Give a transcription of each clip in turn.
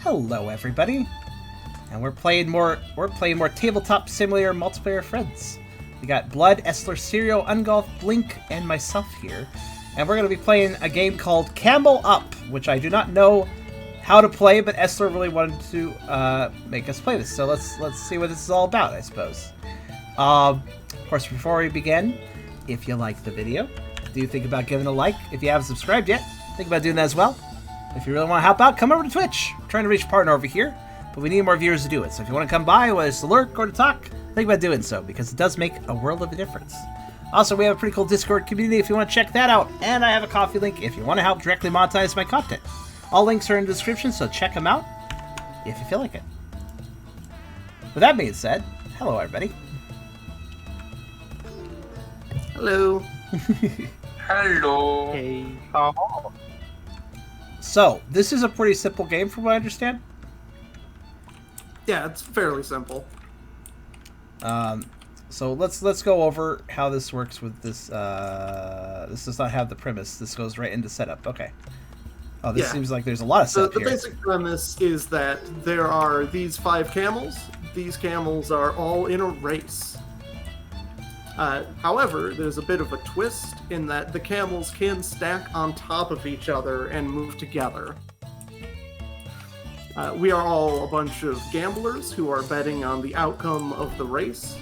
Hello, everybody, and we're playing more Tabletop Simulator multiplayer friends. We got Blood, Essler, Serial, Ungolf, Blink, and myself here, and we're going to be playing a game called Camel Up, which I do not know how to play, but Essler really wanted to make us play this. So let's see what this is all about, I suppose. Of course, before we begin, if you like the video, do think about giving a like. If you haven't subscribed yet, think about doing that as well. If you really want to help out, come over to Twitch. We're trying to reach a partner over here, but we need more viewers to do it. So if you want to come by, whether it's to lurk or to talk, think about doing so, because it does make a world of a difference. Also, we have a pretty cool Discord community if you want to check that out, and I have a Coffee link if you want to help directly monetize my content. All links are in the description, so check them out if you feel like it. With that being said, hello everybody. Hello. Hello. Hey. Oh. So, this is a pretty simple game from what I understand. Yeah, it's fairly simple. So let's go over how this works with this. This does not have the premise. This goes right into setup. Okay. Oh, this seems like there's a lot of setup So the here. basic premise is that there are these 5 camels. These camels are all in a race. However, there's a bit of a twist in that the camels can stack on top of each other and move together. We are all a bunch of gamblers who are betting on the outcome of the race,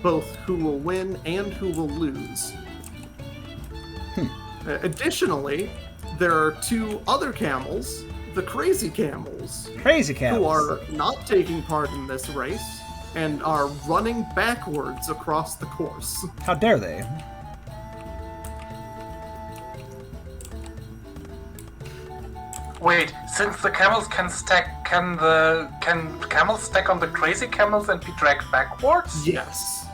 both who will win and who will lose. Additionally, there are 2 other camels, the Crazy Camels, Crazy Camels, who are not taking part in this race and are running backwards across the course. How dare they? Wait, since the camels can stack, can camels stack on the crazy camels and be dragged backwards? Yes.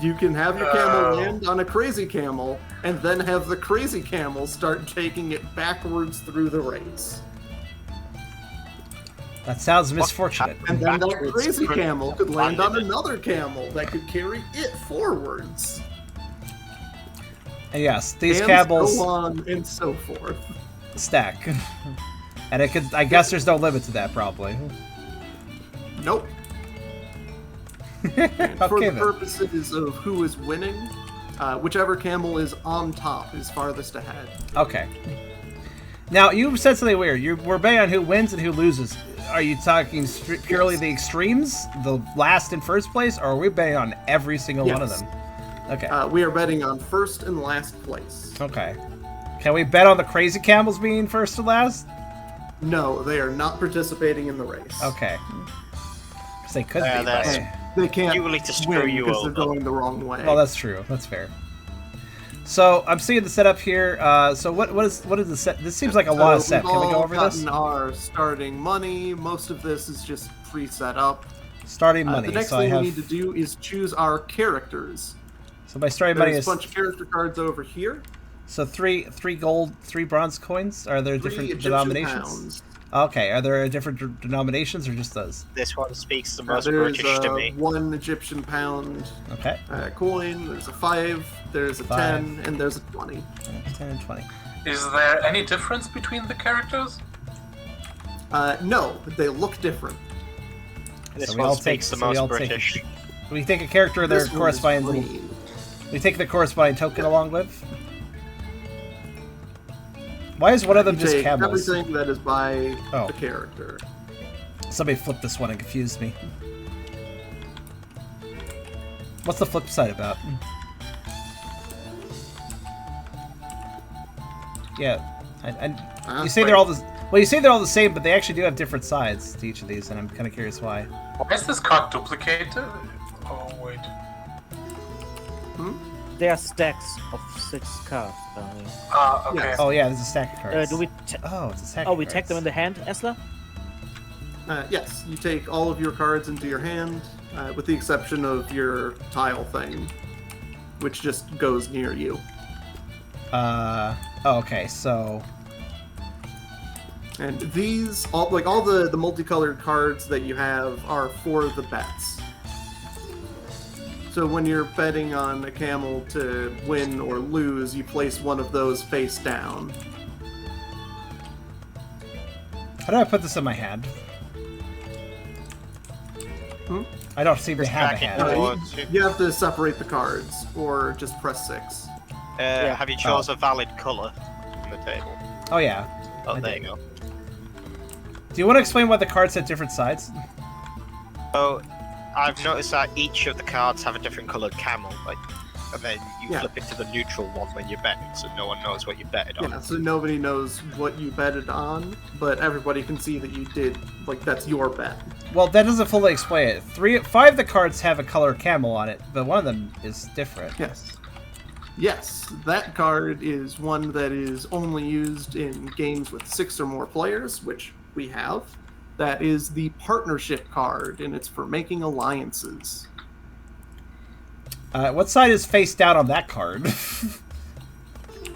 You can have your camel land on a crazy camel, and then have the crazy camel start taking it backwards through the race. That sounds misfortunate. And then that crazy camel could land on another camel that could carry it forwards. And yes, these and camels so on and so forth. stack. And it could. I guess there's no limit to that, probably. Nope. And for the purposes of who is winning, whichever camel is on top is farthest ahead. Okay. Now, you said something weird. We're betting on who wins and who loses. Are you talking purely the extremes, the last and first place, or are we betting on every single one of them? Okay. We are betting on first and last place. Okay. Can we bet on the crazy camels being first and last? No, they are not participating in the race. Okay. Because they could be. That's They can't usually to screw win you because they're over. going the wrong way. Oh, that's true. That's fair. So I'm seeing the setup here. So what is the set? This seems like a lot of set. Can we go over this? We've all gotten our starting money. Most of this is just pre-set up. Starting money. The next so thing I have. we need to do is choose our characters. So my starting money There's is a bunch of character cards over here. so three gold, 3 bronze coins. Are there 3 different Egyptian denominations? pounds. Okay. Are there different denominations or just those? This one speaks the most There's British to me. 1 Egyptian pound Okay. coin. There's a 5. There's a 10, and there's a 20. 10 and 20. Is there any difference between the characters? No, but they look different. This we one all speaks take- the so we most all take- British. We take a character their This one is corresponding. green. We take the corresponding token along with. Why is one of them You just take camels? everything that is by Oh. the character. Somebody flipped this one and confused me. What's the flip side about? Yeah, you say they're all the. Well, you say they're all the same, but they actually do have different sides to each of these, and I'm kind of curious why. Why is this card duplicated? Oh wait. There are stacks of 6 cards. Apparently. Ah, okay. Yes. Oh yeah, there's a stack of cards. Do we? Oh, it's a stack. Oh, of we cards. take them in the hand, Esla. Yes, you take all of your cards into your hand, with the exception of your tile thing, which just goes near you. Oh, okay, so. And these, all the multicolored cards that you have are for the bets. So when you're betting on a camel to win or lose, you place one of those face down. How do I put this in my hand? Hmm? I don't seem to have a back in hand. the- You have to separate the cards, or just press 6. Have you chose a valid colour on the table? Oh yeah. Oh, I there did. you go. Do you want to explain why the cards have different sides? So, I've noticed that each of the cards have a different coloured camel, like, and then you Yeah. flip it to the neutral one when you're betting, so no one knows what you betted on. Yeah, so nobody knows what you betted on, but everybody can see that you did, like, that's your bet. Well, that doesn't fully explain it. 5 of the cards have a color camel on it, but one of them is different. Yes. Yes, that card is one that is only used in games with 6 or more players, which we have. That is the partnership card, and it's for making alliances. What side is face down on that card?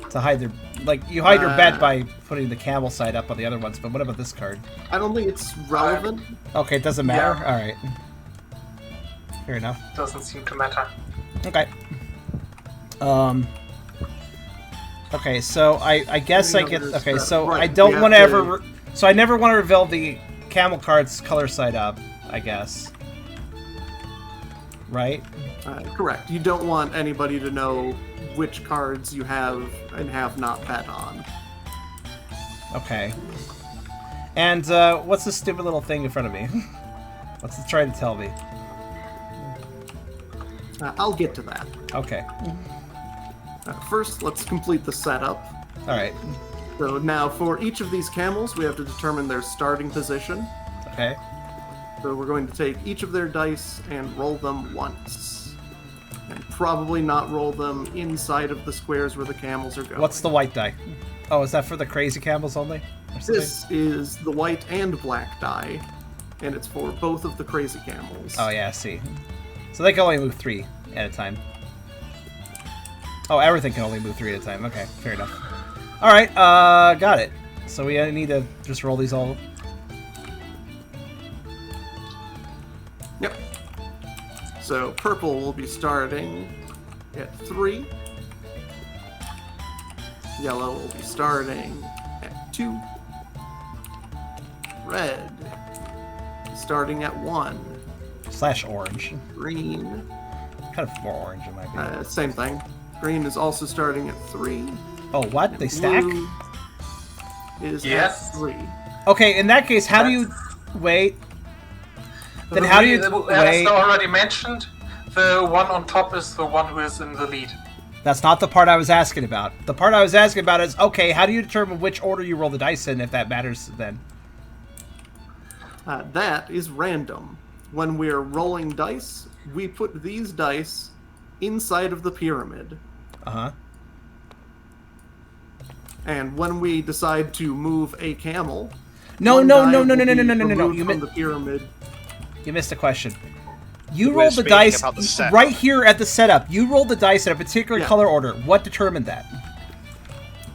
To hide their... Like, you hide your bet by putting the camel side up on the other ones, but what about this card? I don't think it's relevant. Okay, it doesn't matter? Yeah. Alright. Fair enough. Doesn't seem to matter. Okay. Okay, so I guess I get... Okay, so Right, I don't we want to have ever... So I never want to reveal the camel card's color side up, I guess. Right? Correct. You don't want anybody to know which cards you have and have not bet on. Okay. And what's this stupid little thing in front of me? What's it trying to tell me? I'll get to that. Okay. First, let's complete the setup. Alright. So now for each of these camels, we have to determine their starting position. Okay. So we're going to take each of their dice and roll them once. And probably not roll them inside of the squares where the camels are going. What's the white die? Oh, is that for the crazy camels only? Or something? This is the white and black die, and it's for both of the crazy camels. Oh, yeah, I see. So they can only move 3 at a time. Oh, everything can only move 3 at a time. Okay, fair enough. Alright, got it. So we need to just roll these all... Yep. So purple will be starting at 3. Yellow will be starting at 2. Red starting at 1. / orange. Green, Kind of more orange, in my opinion. same thing. Green is also starting at 3. Oh, what? They stack? Blue is Yes. at 3. Okay, in that case, how do you... Wait. Then how do you... As Wait. I already mentioned, the one on top is the one who is in the lead. That's not the part I was asking about. The part I was asking about is, okay, how do you determine which order you roll the dice in, if that matters then? That is random. When we're rolling dice, we put these dice inside of the pyramid. Uh-huh. And when we decide to move a camel, No, one no, die no, no, will no, no, be no, no, no, no. removed from the pyramid. You missed a question. You We're rolled the speaking dice about the setup. right here at the setup. You rolled the dice in a particular Yeah. color order. What determined that?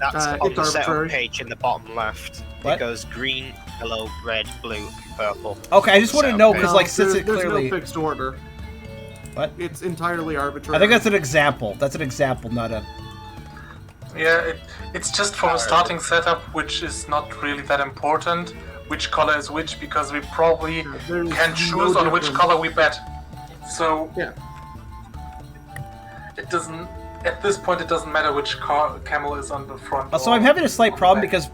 That's on it's the setup arbitrary. page in the bottom left. What? It goes green, yellow, red, blue, and purple. Okay, I just want to Setup know page. because, like, since it there's clearly... no fixed order. What? It's entirely arbitrary. I think that's an example. That's an example, not a... Yeah, it's just for the starting setup, which is not really that important, which color is which, because we probably there's can no choose on which difference. color we bet. So Yeah. it doesn't. At this point, it doesn't matter which camel is on the front. So or I'm having a slight on the problem back. because...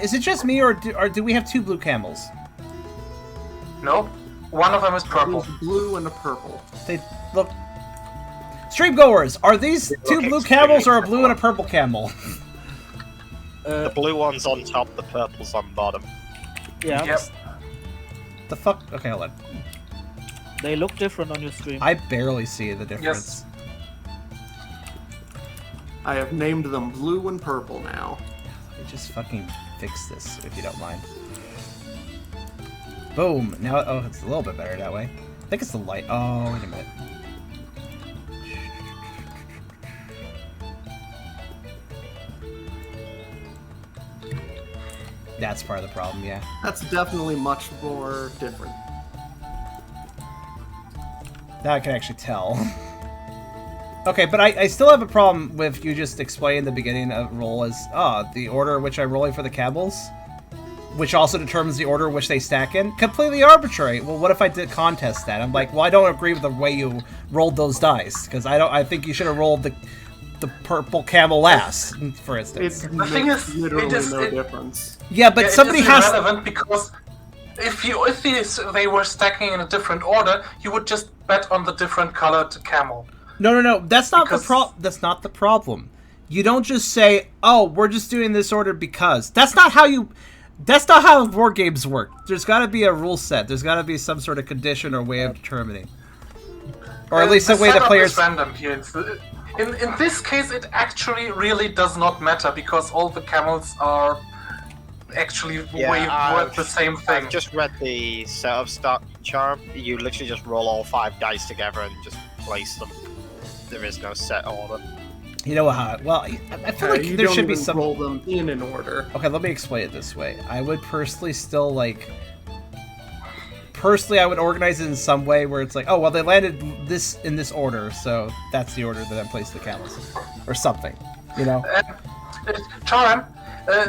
Is it just me, or do we have 2 blue camels? No, one of them is purple. There's blue and a purple. They look... Stream goers, are these 2 look blue extremely camels or a blue and a purple camel? The blue one's on top, the purple's on bottom. Yeah, Yep. The fuck? Okay, hold on. they look different on your stream. I barely see the difference. I have named them blue and purple now. Let me just fucking fix this, if you don't mind. Boom! Now, oh, it's a little bit better that way. I think it's the light. Oh, wait a minute. That's part of the problem, yeah. That's definitely much more different. Now I can actually tell. Okay, but I still have a problem with you just explaining the beginning of roll as, the order in which I'm rolling for the camels. which also determines the order in which they stack in. Completely arbitrary. Well, what if I did contest that? I'm like, well, I don't agree with the way you rolled those dice, because I think you should have rolled the purple camel last, for instance. The thing is, literally it is no it, difference. Yeah, but yeah, somebody it is has. irrelevant because if they were stacking in a different order, you would just bet on the different colored camel. No. That's not Because- That's not the problem. You don't just say, "Oh, we're just doing this order because." That's not how war games work. There's got to be a rule set. There's got to be some sort of condition or way of determining, or at least the the way the setup players. is random here. In this case, it actually really does not matter because all the camels are actually worth the same thing. I've just read the setup start chart. You literally just roll all 5 dice together and just place them. There is no set order. You know how? Well, I feel like you there don't should be even some. roll them in an order. Okay, let me explain it this way. I would personally still like. Personally, I would organize it in some way where it's like, oh, well, they landed this in this order, so that's the order that I placed the camels, or something, you know. Charan,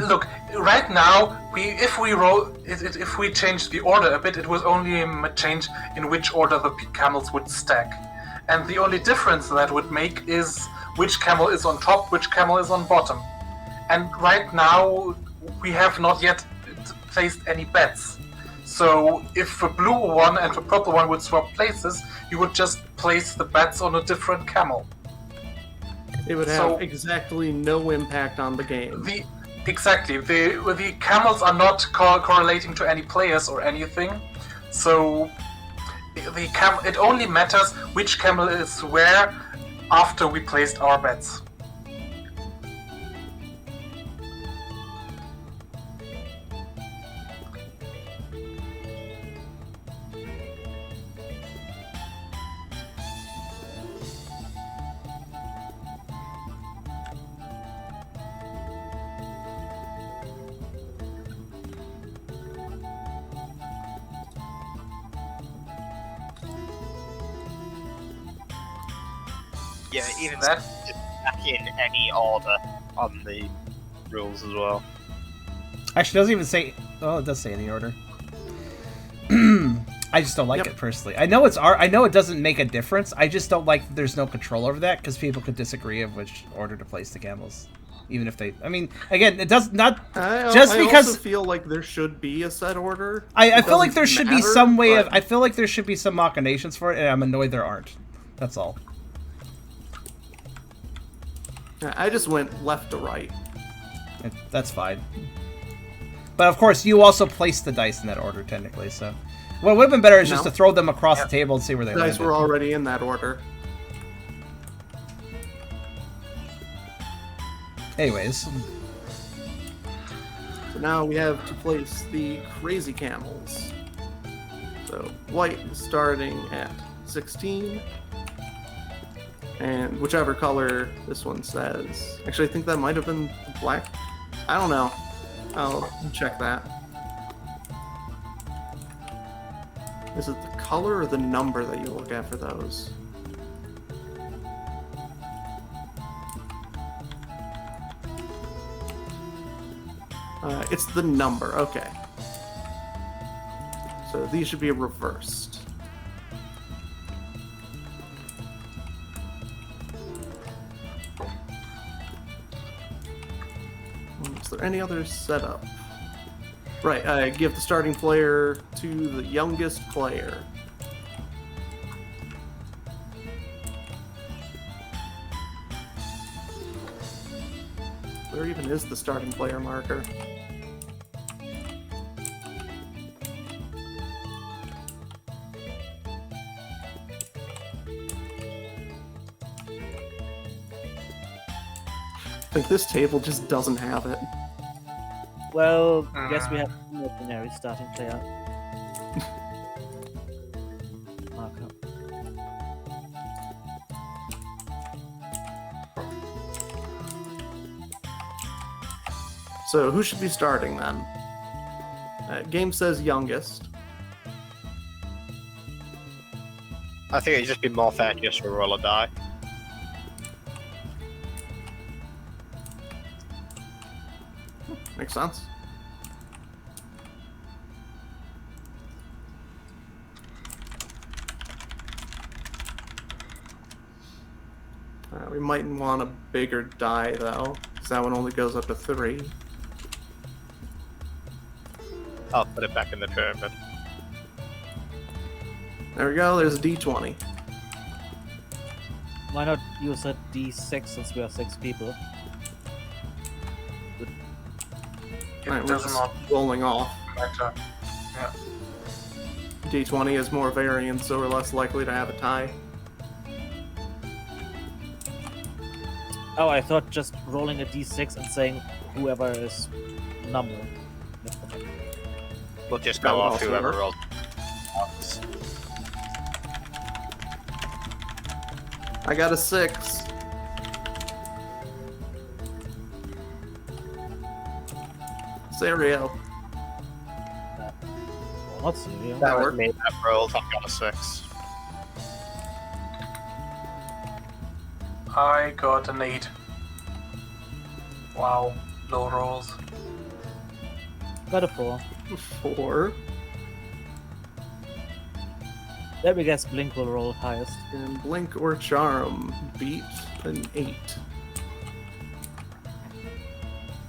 look. Right now, if we change the order a bit, it was only a change in which order the camels would stack, and the only difference that would make is which camel is on top, which camel is on bottom. And right now, we have not yet placed any bets. So if the blue one and the purple one would swap places, you would just place the bets on a different camel. It would have exactly no impact on the game. Exactly. The camels are not correlating to any players or anything. So it only matters which camel is where after we placed our bets. Yeah, even that. back in any order on the rules as well. Actually, it doesn't even say. Oh, it does say any order. I just don't like it personally. I know I know it doesn't make a difference. I just don't like that there's no control over that because people could disagree of which order to place the camels, even if they. I mean, again, it does not I because also feel like there should be a set order. I feel like there should be some way of. but- I feel like there should be some machinations for it, and I'm annoyed there aren't. That's all. I just went left to right. That's fine. But of course, you also placed the dice in that order, technically. So, what would have been better is just No. to throw them across the table and see where they The dice landed. were already in that order. Anyways, So now we have to place the crazy camels. So white is starting at 16. And whichever color this one says. Actually, I think that might have been black. I don't know. I'll check that. Is it the color or the number that you look at for those? It's the number, okay. So these should be reversed. Is there any other setup? Right, I give the starting player to the youngest player. Where even is the starting player marker? I think this table just doesn't have it. Well, I guess we have an ordinary starting player. Markup. So who should be starting then? Game says youngest. I think it'd just be more fair just to roll a die. Makes sense. We might want a bigger die, though, because that one only goes up to 3. I'll put it back in the pyramid. There we go, there's a d20. Why not use a D6 since we are 6 people? It Alright, we're does just not rolling off. matter. Yeah. D20 has more variance, so we're less likely to have a tie. Oh, I thought just rolling a D6 and saying whoever is number. We'll just That go would off also whoever work. rolls. I got a 6. Serio. Well, not serious. That I worked. made that roll. I got a 6. I got an 8. Wow, low rolls. Got a 4. 4. Let me guess Blink will roll highest. And Blink or Charm beat an 8.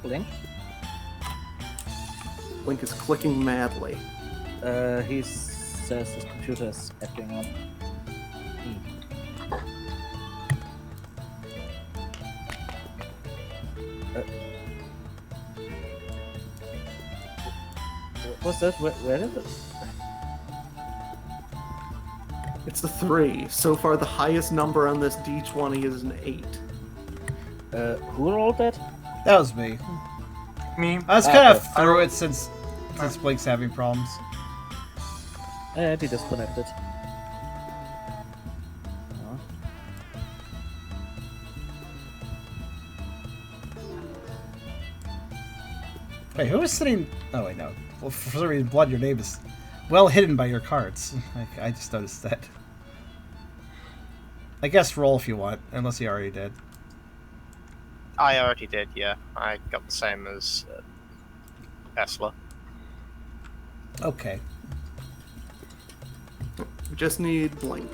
Blink? Blink is clicking madly. He says his computer is acting up. What's that? Where is it? It's a 3. So far, the highest number on this d20 is an 8. Who rolled that? That was me. Me? I was kind Okay. of through it since Blink's having problems. He disconnected. Wait, who was sitting? Oh wait, no. Well, for some reason, Blood, your name is well hidden by your cards. I just noticed that. I guess roll if you want, unless you already did. I already did, yeah. I got the same as Tesla. Okay. We just need Blink.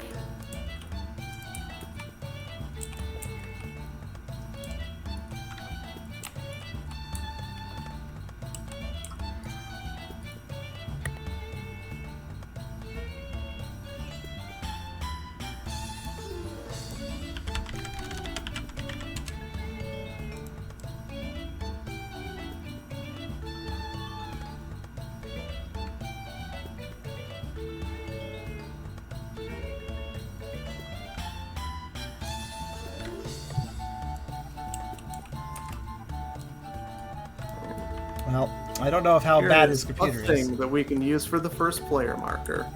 Well, I don't know if how Here bad is his computer a is. thing that we can use for the first player marker.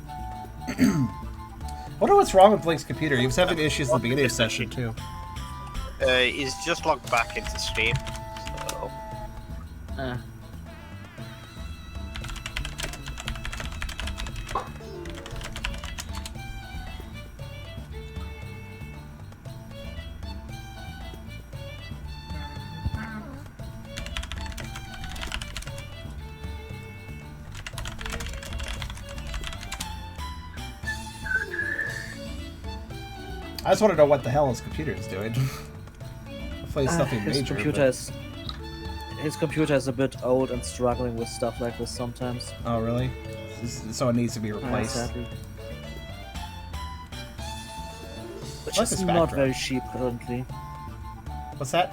I wonder what's wrong with Blink's computer. He was having issues at the beginning of the session too. He's just logged back into Steam. So, I just want to know what the hell his computer is doing. Hopefully it's nothing His major. computer is a bit old and struggling with stuff like this sometimes. Oh, really? So it needs to be replaced. Sadly. Which What's is this not background? very cheap currently. What's that?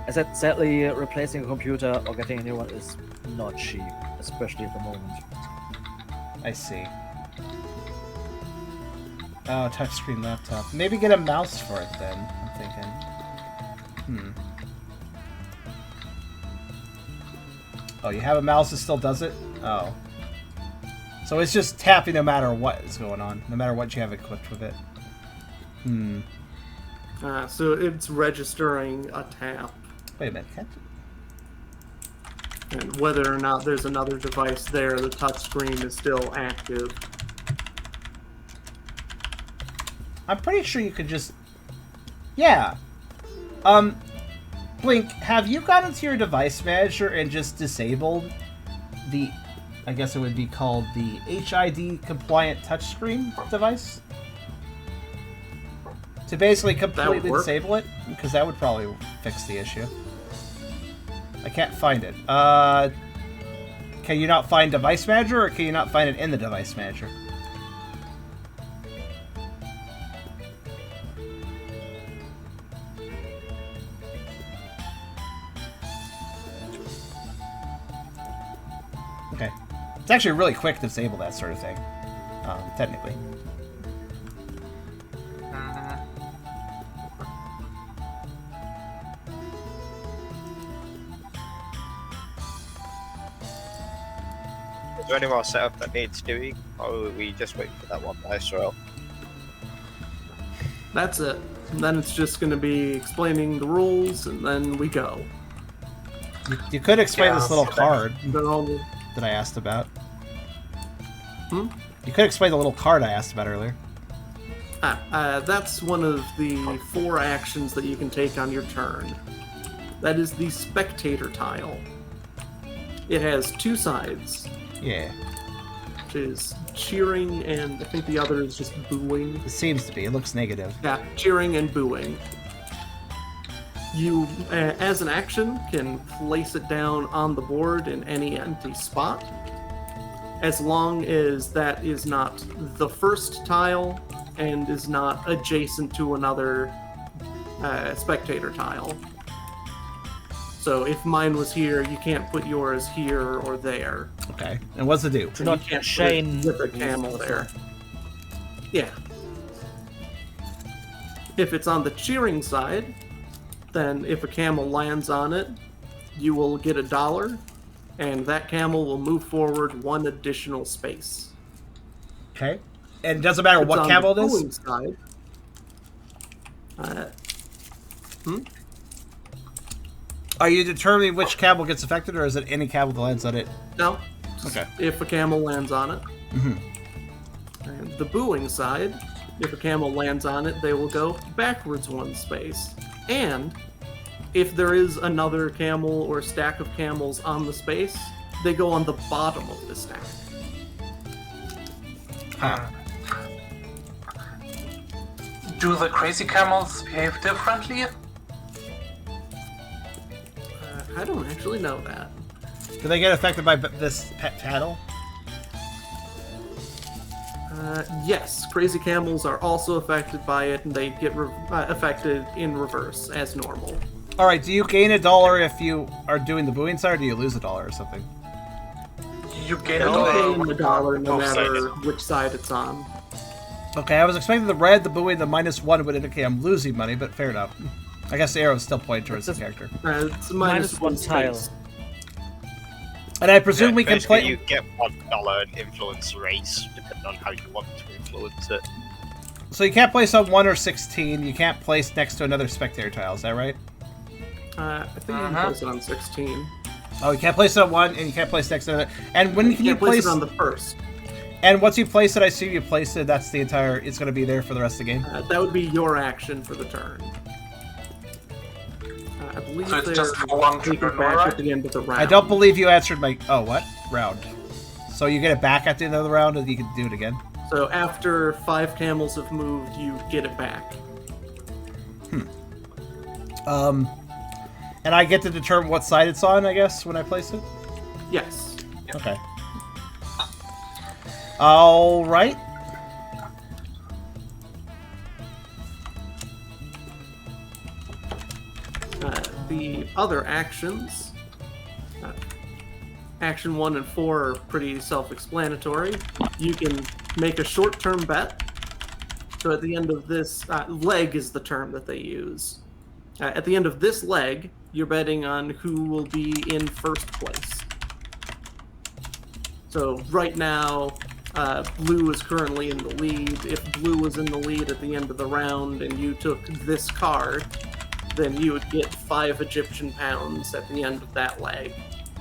I said, sadly, replacing a computer or getting a new one is not cheap, especially at the moment. I see. Oh, touchscreen laptop. Maybe get a mouse for it then, I'm thinking. Oh, you have a mouse that still does it? Oh. So it's just tapping no matter what is going on, no matter what you have equipped with it. So it's registering a tap. Wait a minute. And whether or not there's another device there, the touchscreen is still active. I'm pretty sure you could just... Yeah. Blink, have you gone into your device manager and just disabled the... I guess it would be called the HID compliant touchscreen device? To basically completely work? disable it? Because that would probably fix the issue. I can't find it. Can you not find Device Manager, or can you not find it in the Device Manager? Okay. It's actually really quick to disable that sort of thing, technically. Is there any more setup that needs doing, or are we just waiting for that one dice roll? That's it. And then it's just going to be explaining the rules, and then we go. You could explain Yeah, this little so card They're all the- that I asked about. Hmm? You could explain the little card I asked about earlier. That's one of the 4 actions that you can take on your turn. That is the spectator tile. It has 2 sides, Yeah, which is cheering, and I think the other is just booing. it seems to be. It looks negative. Yeah, cheering and booing. You, as an action, can place it down on the board in any empty spot, as long as that is not the first tile and is not adjacent to another spectator tile. So if mine was here, you can't put yours here or there. Okay. And what's it do? And Not you can't chain put a camel there. Yeah. If it's on the cheering side, then if a camel lands on it, you will get $1, and that camel will move forward 1 additional space. Okay. And it doesn't matter If it's what on camel the it is? booing side, Are you determining which camel gets affected, or is it any camel that lands on it? no. Okay. If a camel lands on it. Mhm. And the booing side, if a camel lands on it, they will go backwards 1 space. And if there is another camel or stack of camels on the space, they go on the bottom of the stack. Huh. Do the crazy camels behave differently? I don't actually know that. Do they get affected by this pet paddle? Yes, crazy camels are also affected by it, and they get affected in reverse as normal. All right. Do you gain $1 if you are doing the booing side, or do you lose $1 or something? You gain You $1. gain $1 no both matter sides. which side it's on. Okay. I was expecting the red, the booing, the -1 would indicate I'm losing money, but fair enough. I guess the arrow is still pointing towards the character. It's Minus one tile. space. And I presume we can basically play. You get $1 and influence race, depending on how you want to influence it. So you can't place on 1 or 16. You can't place next to another spectator tile. Is that right? I think you can place it on 16. Oh, you can't place it on 1, and you can't place next to another. And when can you can't place place? it on the first. And once you place it, I assume you place it. That's the entire. It's going to be there for the rest of the game. That would be your action for the turn. I believe So it's they're just for one taking turn, back right? at the end of the round. I don't believe you answered my. Oh, what round? So you get it back at the end of the round, and you can do it again. So after 5 camels have moved, you get it back. And I get to determine what side it's on, I guess, when I place it. Yes. Okay. All right. The other actions, action 1 and 4 are pretty self-explanatory. You can make a short-term bet. So at the end of this, leg is the term that they use. At the end of this leg, you're betting on who will be in first place. So right now, blue is currently in the lead. If blue was in the lead at the end of the round and you took this card, then you would get 5 Egyptian pounds at the end of that leg,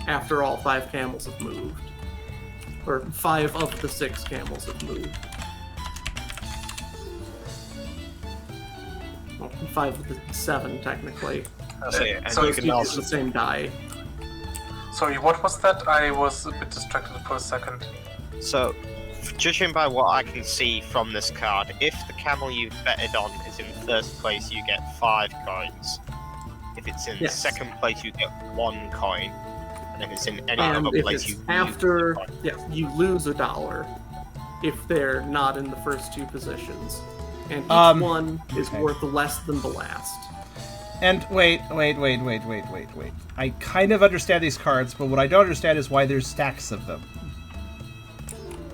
after all 5 camels have moved. Or 5 of the 6 camels have moved. Well, 5 of the 7, technically. So, yeah, and so you Those can keep also the same die. Sorry, what was that? I was a bit distracted for a second. So, Judging by what I can see from this card, if the camel you betted on is in first place, you get 5 coins. If it's in second place, you get 1 coin. And if it's in any And other if place, it's you after, lose 1 coin. you lose $1 if they're not in the first 2 positions. And each one is worth less than the last. And wait. I kind of understand these cards, but what I don't understand is why there's stacks of them.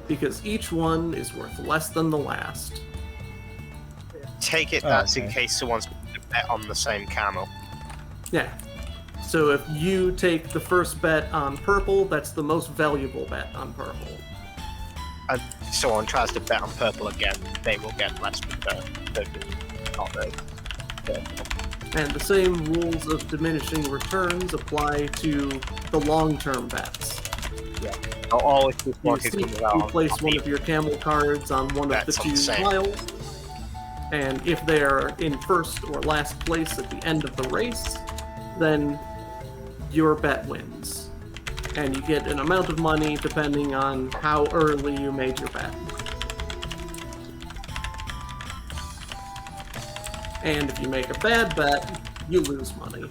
Because each one is worth less than the last. Take it that's in case someone's going to bet on the same camel. Yeah. So if you take the first bet on purple, that's the most valuable bet on purple. And someone tries to bet on purple again, they will get less return. Not very good. And the same rules of diminishing returns apply to the long-term bets. Yeah. I'll always keep You working place one of your camel cards on one of the Bets on the 2 same. tiles, and if they're in first or last place at the end of the race, then your bet wins. And you get an amount of money depending on how early you made your bet. And if you make a bad bet, you lose money.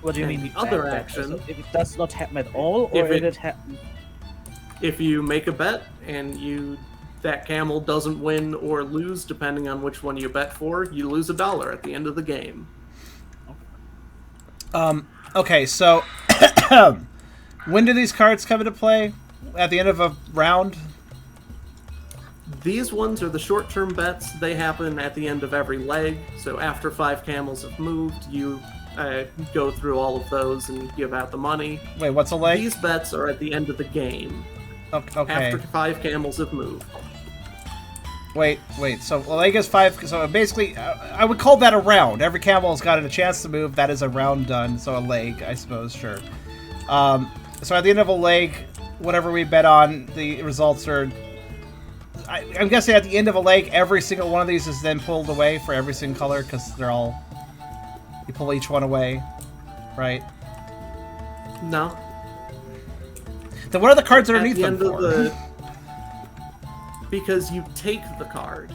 What do you And mean? the other bad bet? action- So if it does not happen at all, or If if it- it happens. If you make a bet and that camel doesn't win or lose, depending on which one you bet for, you lose $1 at the end of the game. Okay, so when do these cards come into play? At the end of a round? These ones are the short-term bets. They happen at the end of every leg. So after 5 camels have moved, you go through all of those and give out the money. Wait, what's a leg? These bets are at the end of the game. Okay. After 5 camels have moved. Wait. So a leg is 5. So basically, I would call that a round. Every camel's gotten a chance to move. That is a round done. So a leg, I suppose, sure. So at the end of a leg, whatever we bet on, the results are... I'm guessing at the end of a leg, every single one of these is then pulled away for every single color, because they're all... You pull each one away, right? No. Then what are the cards At underneath the them end for? of the... Because you take the card.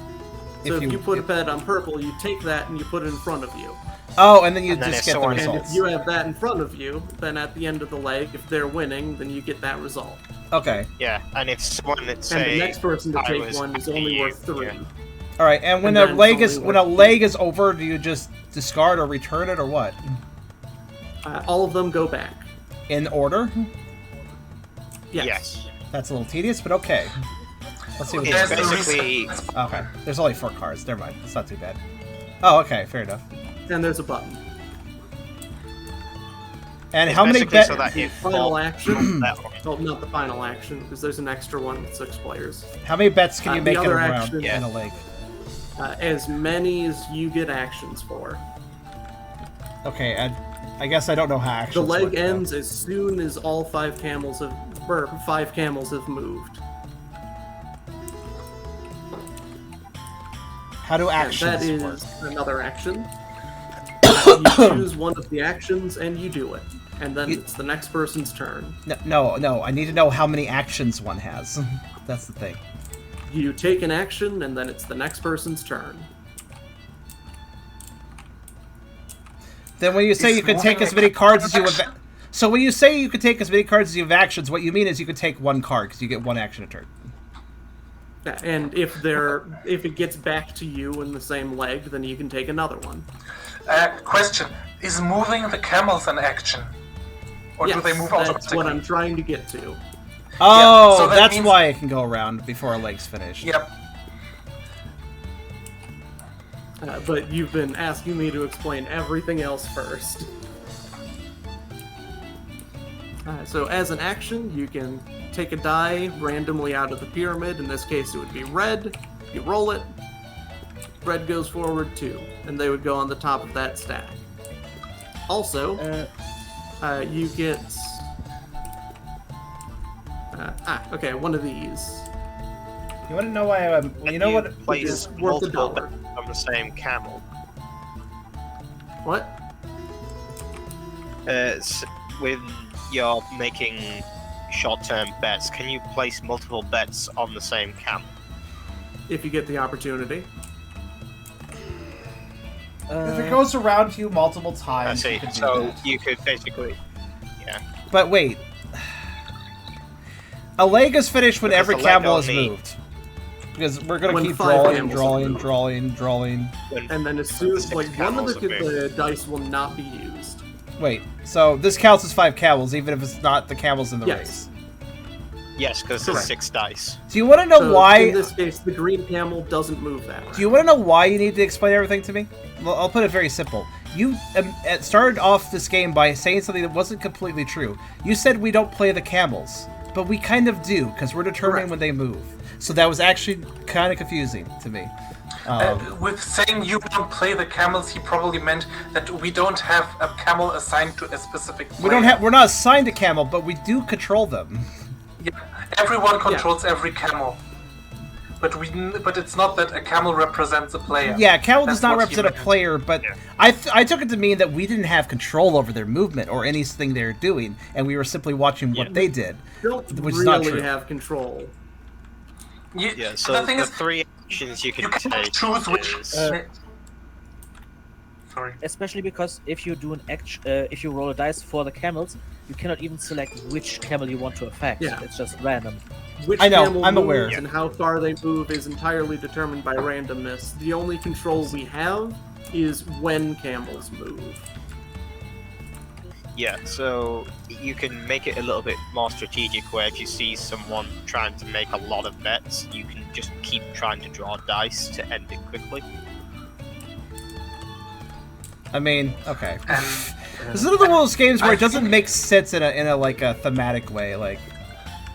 So if you put a bet on purple, you take that and you put it in front of you. Oh, and then you And then just if get the someone- And results. if you have that in front of you, then at the end of the leg, if they're winning, then you get that result. Okay. Yeah, and if someone that And say the next person to I take was one is after only you, worth 3. yeah. All right, and when And a then leg it's is only when a worth leg is over, do you just discard or return it or what? All of them go back. In order? Yes. That's a little tedious, but okay. Let's see what Yes, this It's the is. basically Okay, there's only 4 cards. Never mind. It's not too bad. Oh, okay, fair enough. And there's a button. And it's how many basically so bet? that if Final action. bet on it. Well, not the final action, because there's an extra one with 6 players. How many bets can you The make in a other round action- in a leg? As many as you get actions for. Okay, and I guess I don't know how The actions leg work, though. ends as soon as all 5 camels have moved. How do And actions that is work? another action. You choose one of the actions and you do it. And then it's the next person's turn. No. I need to know how many actions one has. That's the thing. You take an action and then it's the next person's turn. Then when you say you can take as many cards as you have... So when you say you can take as many cards as you have actions, what you mean is you can take 1 card, because you get 1 action a turn. Yeah, and if it gets back to you in the same leg, then you can take another one. Question: is moving the camels an action, or do they move that's automatically? what I'm trying to get to. Oh, so that that's means- why it can go around before a leg's finished. Yep. But you've been asking me to explain everything else first. So as an action, you can take a die randomly out of the pyramid. In this case, it would be red. You roll it. Red goes forward 2, and they would go on the top of that stack. Also, you get... okay, one of these. You want to know why I'm... You know what? Place It's worth multiple $1. bets on the same camel. What? When you're making short-term bets, can you place multiple bets on the same camel? If you get the opportunity. If it goes around you multiple I times, see. you can do So that. you could basically, yeah. But wait. A leg is finished when Because every the leg camel is only- moved. Because we're gonna When keep 5 drawing, camels drawing, have moved. drawing. When, And then as soon as, six like, one of camels have the dice will not be used. Wait, so this counts as 5 camels, even if it's not the camels in the Yes. race. yes, because there's Correct. 6 dice. Do you want to know So why? in this case, the green camel doesn't move that way. Do you want to know why you need to explain everything to me? Well, I'll put it very simple. You started off this game by saying something that wasn't completely true. You said we don't play the camels, but we kind of do, because we're determining Correct. when they move. So that was actually kind of confusing to me. With saying you don't play the camels, he probably meant that we don't have a camel assigned to a specific player. We're not assigned a camel, but we do control them. Yeah, everyone controls every camel. But it's not that a camel represents a player. Yeah, camel That's does not what he represent a meant. player, but Yeah. I took it to mean that we didn't have control over their movement or anything they're doing, and we were simply watching what they did. don't which is not really true. have control. Yeah, so the thing the is, 3 actions you can you can take choose which. is... Sorry. Especially because if you do if you roll a dice for the camels, you cannot even select which camel you want to affect. Yeah. It's just random. Which I know, camel I'm moves aware. and how far they move is entirely determined by randomness. The only control we have is when camels move. Yeah, so you can make it a little bit more strategic, where if you see someone trying to make a lot of bets, you can just keep trying to draw dice to end it quickly. I mean, okay. And This is another one of those games where it doesn't make sense in a like a thematic way. Like,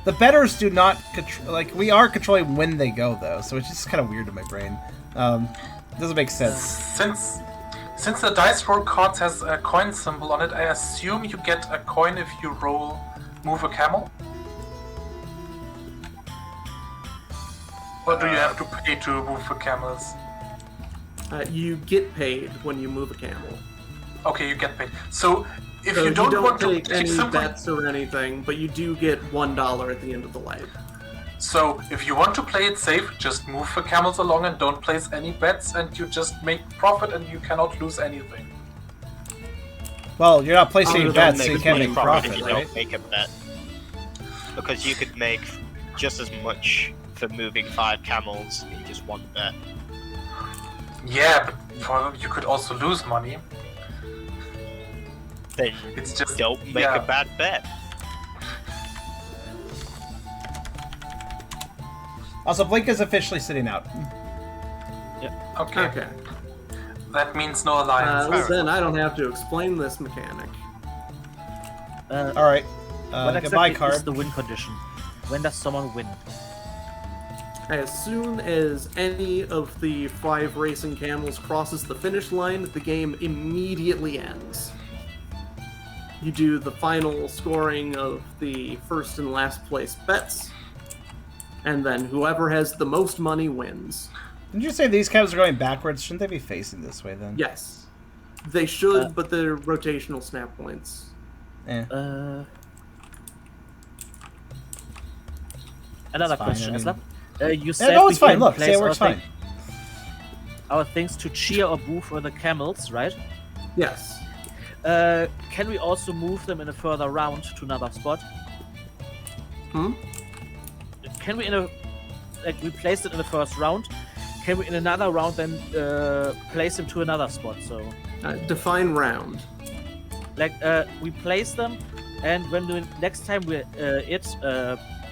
the betters do not control. Like, we are controlling when they go though, so it's just kind of weird in my brain. It doesn't make sense. since the dice roll cards has a coin symbol on it, I assume you get a coin if you move a camel. Or do you have to pay to move the camels? You get paid when you move a camel. Okay, you get paid. So if So you don't want to take any simply, bets or anything, but you do get $1 at the end of the leg. so if you want to play it safe, just move the camels along and don't place any bets, and you just make profit, and you cannot lose anything. Well, you're not placing Oh, any you bets, don't so you make can't money make from it, profit, if you right? don't make a bet. Because you could make just as much for moving 5 camels in just 1 bet. Yeah, but you could also lose money. Then It's just don't make yeah. a bad bet. Also, Blink is officially sitting out. Okay. Okay. That means no alliance. Well, then I don't have to explain this mechanic. All right. What Goodbye, exactly card. is the win condition? When does someone win? As soon as any of the 5 racing camels crosses the finish line, the game immediately ends. You do the final scoring of the first and last place bets, and then whoever has the most money wins. Didn't you say these camels are going backwards? Shouldn't they be facing this way then? Yes. They should, but they're rotational snap points. Eh. Another It's fine, question, I mean- Isla. You Yeah, said no, we it's fine. can Look, place say it works our fine. our things to cheer or boo for the camels, right? Yes. Can we also move them in a further round to another spot? Can we we placed it in the first round? Can we in another round then place them to another spot? So Define round. we place them, and when the next time we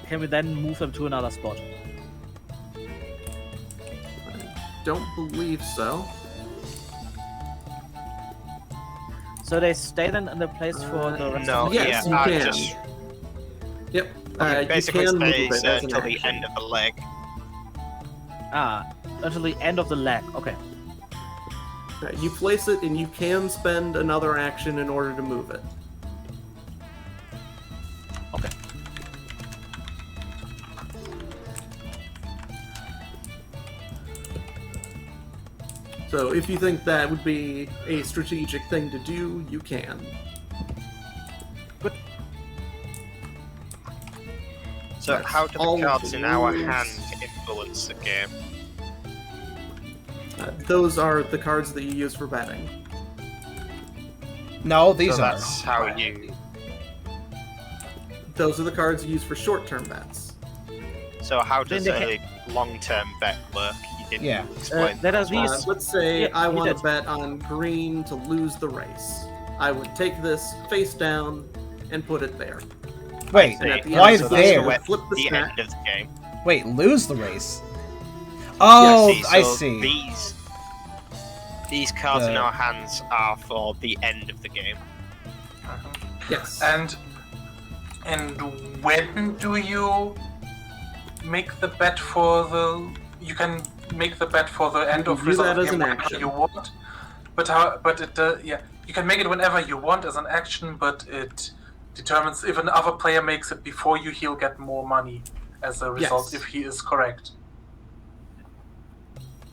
can we then move them to another spot? Don't believe so. So they stay then in the place for the rest No, of the Yes, yeah, you can. just Yep. it basically you can move stays it as an until the action. end of the leg. until the end of the leg. Okay. You place it, and you can spend another action in order to move it. Okay. So if you think that would be a strategic thing to do, you can. So That's how do all the of cards the in our rules. hand influence the game? Those are the cards that you use for betting. No, these So are. that's how you. Those are the cards you use for short-term bets. So how does Then a long-term bet work? You didn't Yeah. explain. That are these. Let's say Yeah, I you want to did. bet on green to lose the race. I would take this face down and put it there. Wait, And at the why end is of the there? game, flip the the stack. end of the game. Wait, lose the race. Oh, Yes, I so see. These cards in The- our hands are for the end of the game. Yes. And when do you make the bet for the? You can make the bet for the end You of can do result that of as game an whenever action. you want. But how? But it yeah, you can make it whenever you want as an action, but it determines if another player makes it before you, he'll get more money as a result Yes. if he is correct.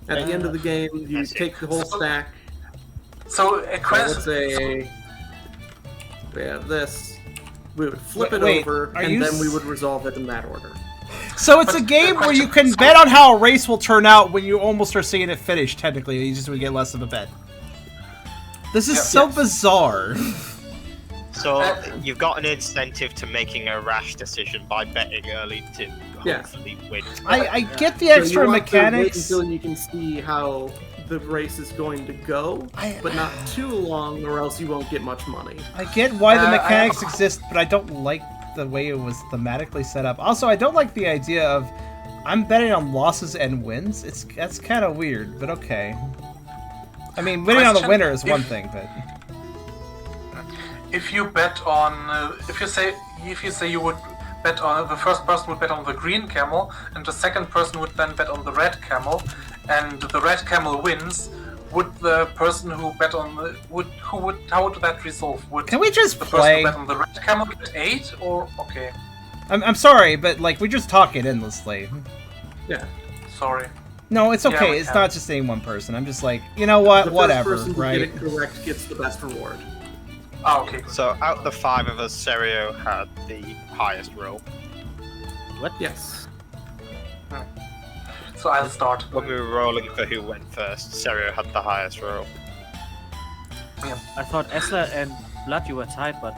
At the end of the game, you That's it. take the whole stack. So a So let's question. say we have this. We would flip it Wait, over, are and you then we s- would resolve it in that order. So it's But a game the where you question- can bet on how a race will turn out when you almost are seeing it finish, technically. You just would get less of a bet. This is Yeah. so Yes. bizarre. So you've got an incentive to making a rash decision by betting early to Yeah. hopefully win. I get the So you extra want to wait mechanics. until you can see how the race is going to go, but not too long, or else you won't get much money. I get why the I mechanics have- exist, but I don't like the way it was thematically set up. Also, I don't like the idea of I'm betting on losses and wins. That's kind of weird, but okay. I mean, winning on the Question, winner is if- one thing, but If you bet on, if you say you would bet on, the first person would bet on the green camel, and the second person would then bet on the red camel, and the red camel wins, would the person who bet on the how would that resolve? Would can we just the person play? who bet on the red camel get 8 or okay? I'm sorry, but like we're just talking endlessly. Yeah. Sorry. No, it's Yeah, okay. we it's can. not just any one person. I'm just like, you know what? The Whatever, first person to right? get it correct gets the best reward. Ah, okay. Good. So out of the 5 of us, Serio had the highest roll. Yes. So I'll start. When we were rolling for who went first, Serio had the highest roll. I thought Esla and Blood you were tied, but.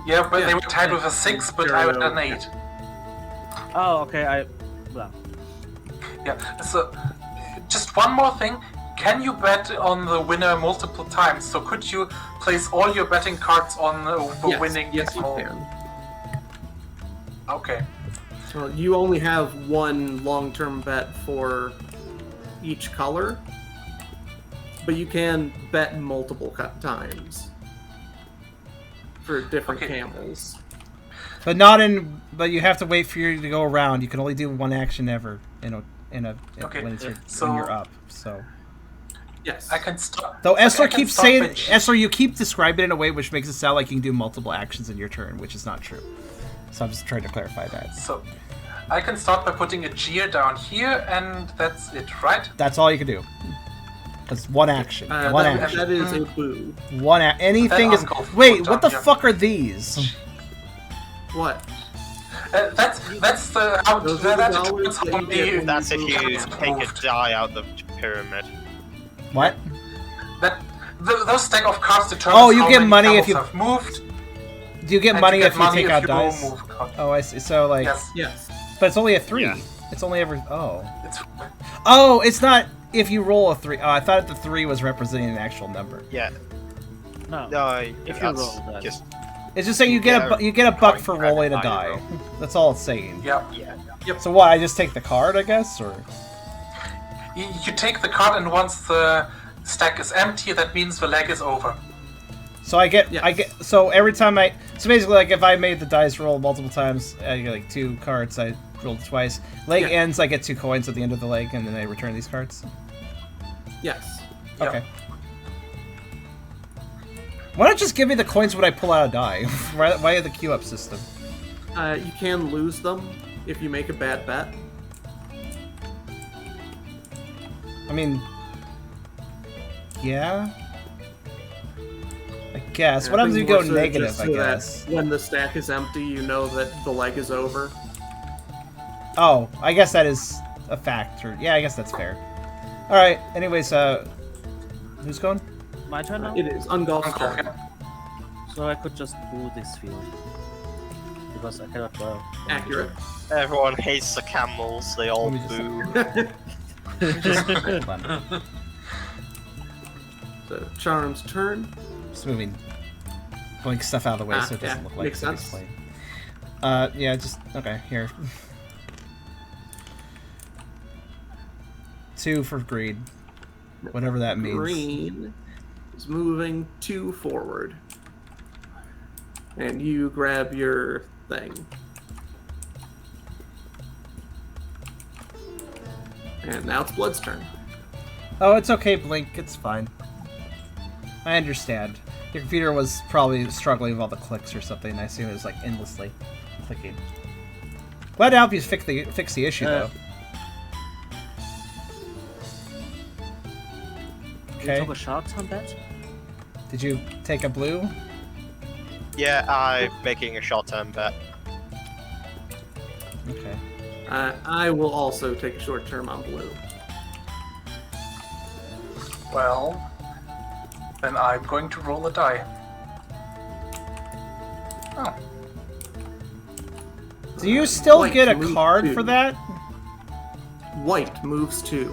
Yeah, but Yeah. they were tied with a 6, but I had an 8. Oh, okay. Well, Yeah. So, just one more thing. Can you bet on the winner multiple times? So could you place all your betting cards on the Yes, winning yes, you camel? can. Okay. So you only have one long-term bet for each color, but you can bet multiple times for different Okay. camels. But not in. But you have to wait for you to go around. You can only do one action ever Okay, when so- you're up. So. Yes. I can start. Though I Essler can keeps start saying, by- Essler, you keep describing it in a way which makes it sound like you can do multiple actions in your turn, which is not true. So I'm just trying to clarify that. So, I can start by putting a gear down here, and that's it, right? That's all you can do. That's one action. One that, action. that is a boo. Anything is. uncalled for Wait, what the down here. fuck are these? What? That's the how Those are the that dollars determines that how you get many when That's if you camels take a moved. die out of the pyramid. What? Those stack of cards determine. Oh, you how get many money if camels you- have moved. Do you get and money you get if you take out if dice? move cards. Oh, I see. So like, Yes, Yes. but it's only a 3. Yeah. It's only ever. Oh. it's Oh, it's not if you roll a 3. Oh, I thought the 3 was representing an actual number. Yeah. no. No, If you that's roll that. just It's just saying you get Yeah, you get a buck coin for credit rolling a by die. your roll. That's all it's saying. yeah. So what? I just take the card, I guess, or You take the card, and once the stack is empty, that means the leg is over. so I get Yes. so every time so basically like if I made the dice roll multiple times, I get like 2 cards. I rolled twice. Leg Yeah. ends. I get 2 coins at the end of the leg, and then I return these cards. Yes. Yeah. Okay. Why not just give me the coins when I pull out a die? Why the queue up system? You can lose them if you make a bad bet. I mean, yeah. I guess. What I happens if you think go more so negative? just I so that guess. when the stack is empty, you know that the leg is over. Oh, I guess that is a factor. Yeah, I guess that's fair. All right. Anyways, who's going? My turn now? It is Ungolf's Ungolf, turn. yeah. So I could just do this field. Because I cannot draw. Accurate. Everyone hates the camels. They all Let me just- boo. Hold on. So Charm's turn. Just moving, pulling stuff out of the way so it doesn't yeah, look like makes somebody's sense. playing. Yeah, just okay. Here, 2 for greed, whatever that means. Green is moving 2 forward. And you grab your thing. And now it's Blood's turn. Oh, it's okay, Blink. It's fine. I understand. Your computer was probably struggling with all the clicks or something. I assume it was like endlessly clicking. Glad to help you fix the issue though. You Okay. took a shot on that? Did you take a blue? Yeah, I'm making a short-term bet. Okay. I will also take a short term on blue. Well, then I'm going to roll a die. Oh, Do you still White get a move card 2. for that? White moves 2.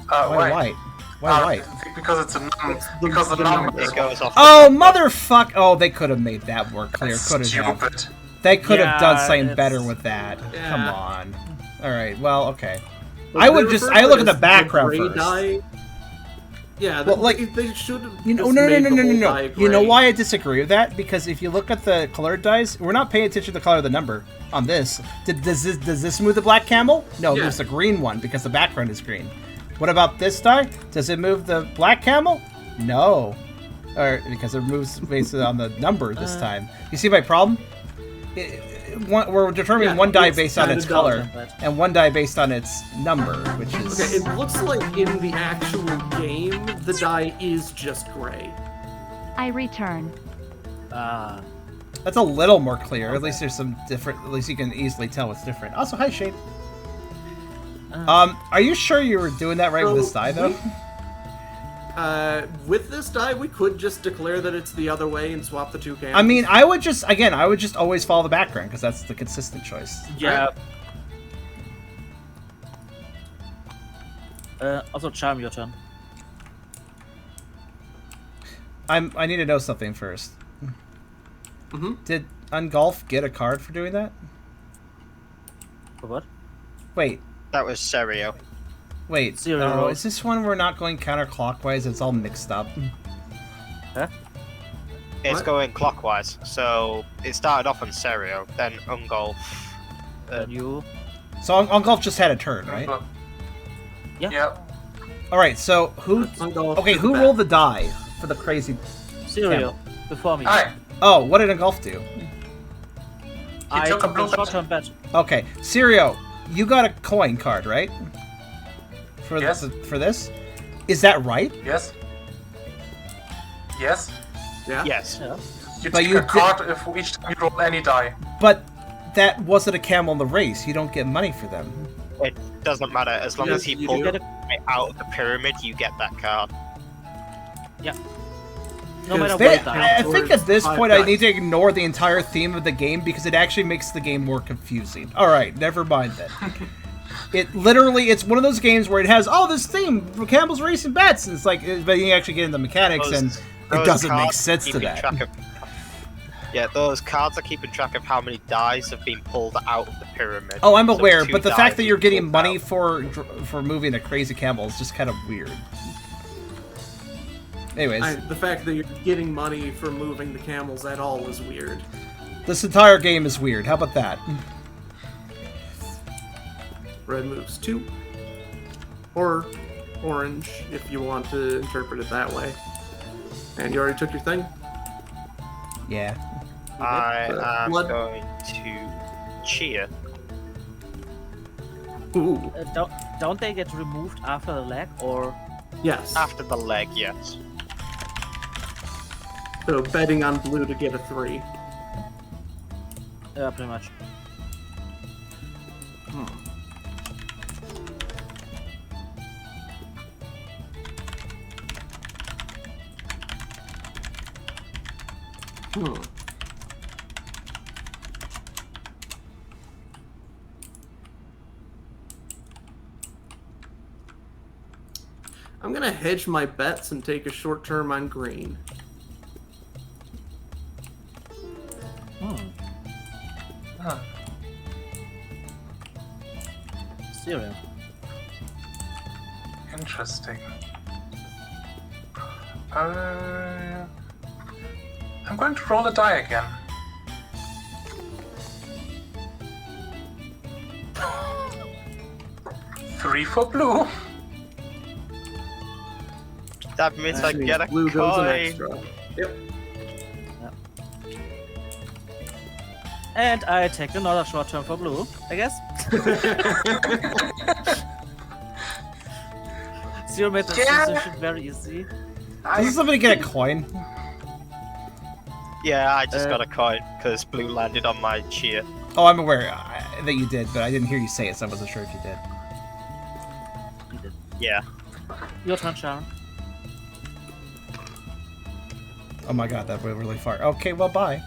Why wait. white? Why white? Because it's a It's because the number. It goes off. Oh, motherfuck! Oh, they could have made that more clear. Could have. Stupid. They could have done Yeah, something it's- better with that. Yeah. Come on. All right. Well, okay. But I would they just. refer I to look it at the as background gray first. Die. Yeah, Well, like, they should have. You know, just no. made the whole die You know gray. why I disagree with that? Because if you look at the colored dice, we're not paying attention to the color of the number on this. Does this move the black camel? No, it Yeah. moves the green one because the background is green. What about this die? Does it move the black camel? No, or because it moves based on the number this time. You see my problem? We're determining Yeah, one die it's based on kinda its dumb, color, but- and one die based on its number, which is. Okay, it looks like in the actual game, the die is just gray. I return. Ah. That's a little more clear. At least there's some different. At least you can easily tell what's different. Also, hi Shane. Are you sure you were doing that right with this die though? With this die, we could just declare that it's the other way and swap the 2 cams. I mean, I would just always follow the background because that's the consistent choice. Yeah. Also, Charm, your turn. I need to know something first. Mm-hmm. Did Ungolf get a card for doing that? For what? Wait, That was Serio. Zero Oh, rolls. is this one we're not going counterclockwise? It's all mixed up. Huh? It's What? going clockwise. So it started off on Serio, then Ungolf. Then you. So Ungolf just had a turn, right? Yeah. Yeah. All right. So who? Ungolf Okay, did who that. rolled the die for the crazy? Cereal. Before me. Hi. Oh, what did Ungolf do? I took a took blue a short-term bet. Okay, Sirio, you got a coin card, right? For Yes. for this, is that right? Yes. Yes. Yeah. Yes. Yeah. You But take you a card if each time you roll any die. But that wasn't a camel in the race. You don't get money for them. It doesn't matter. As long Yes, as he you pulls do. it out of the pyramid, you get that card. No matter They, what die. I think at this Five point I dice. need to ignore the entire theme of the game because it actually makes the game more confusing. All right, never mind then. It's one of those games where it has this theme for Campbell's Racing Bets, and it's like, but you actually get into the mechanics, and it Those doesn't make cards sense to keeping that. track of- yeah, those cards are keeping track of how many dies have been pulled out of the pyramid. Oh, I'm So aware, 2 but the dies fact that you're being getting pulled money out. for moving a crazy camel is just kind of weird. Anyways, The fact that you're getting money for moving the camels at all is weird. this entire game is weird. How about that? Red moves 2. Or orange, if you want to interpret it that way. And you already took your thing? Yeah. I am Blood. going to cheer. Ooh, Don't they get removed after the leg, or yes. After the leg, yes. So betting on blue to get a 3. yeah, pretty much. I'm gonna hedge my bets and take a short term on green. Huh. Cereal. Interesting. I'm going to roll a die again. Three for blue. That means I get a Blue goes an coin. extra. Yep. And I take another short term for blue, I guess. Zero made the decision very easy. Does somebody get a coin? Yeah, I just got a coin because blue landed on my cheer. Oh, I'm aware that you did, but I didn't hear you say it, so I wasn't sure if you did. You did. Yeah. Your turn, Sharon. Oh my god, that went really far. Okay, well, bye.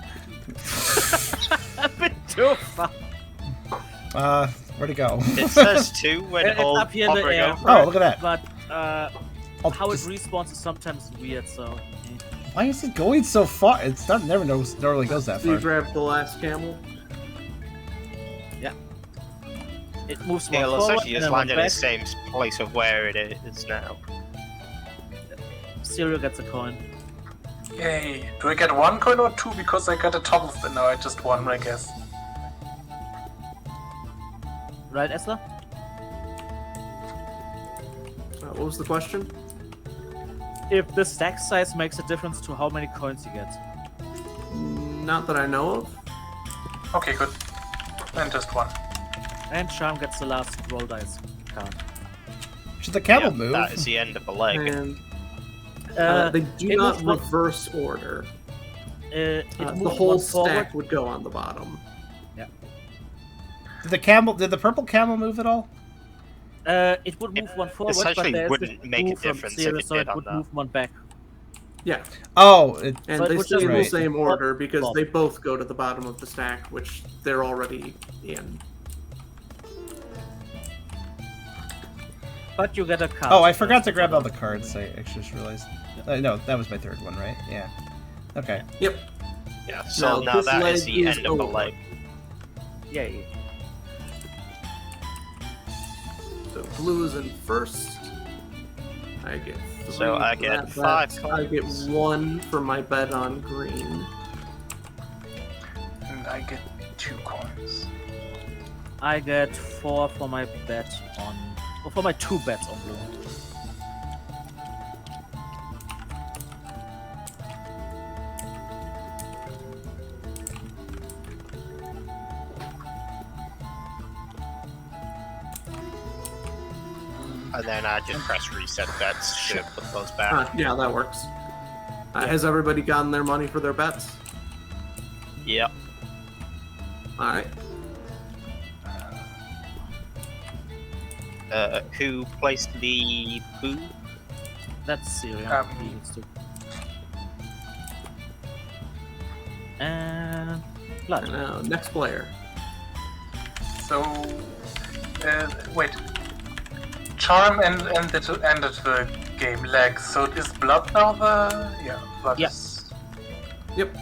A bit too far. Where'd it go? It says 2 when It's hold up here in the hovering air. over. Oh, look at that. But I'll how just- it respawns is sometimes weird, so. Why is it going so far? It's not normally goes that So you far. grab the last camel. It moves Yeah, one well, forward essentially and just then one landed in the back. same place of where it is now. Cereal gets a coin. Yay. Do I get 1 coin or 2 because I got a topple spin? No, I just 1, I guess. Right, Esla? What was the question? If the stack size makes a difference to how many coins you get. Not that I know of. Okay, good. Then just 1. And Charm gets the last roll dice card. Should the camel Yeah, move? that is the end of the leg. And they do it not moves one- reverse order. It The moves whole one forward. stack would go on the bottom. Did the purple camel move at all? It would move one forward, but essentially there's wouldn't this make a move from difference if Cereal, it so did it on would that. move one back. Yeah, Oh, and So it they would stay just in the move same order because Bob. they both go to the bottom of the stack, which they're already in. But you get a card. oh, I forgot to grab all the cards. I actually just realized. No, that was my third one, right? Yeah. Okay. Yep. Yeah, so Now, now this that is leg the is end of the over. leg. Yay. So blue is in first. I get 3 So I for get that 5 bet. I get coins. 1 for my bet on green. And I get 2 coins. I get 4 for my bet on. Or for my 2 bets on blue. And then I just press reset bets to put those back. Yeah, that works. Has everybody gotten their money for their bets? Yep. Alright. Who placed the boo? That's Cereal. He needs to. And. Blood. Now, next player. So, wait. Charm ended the game leg. So is blood now the blood? Yeah. Is... Yep.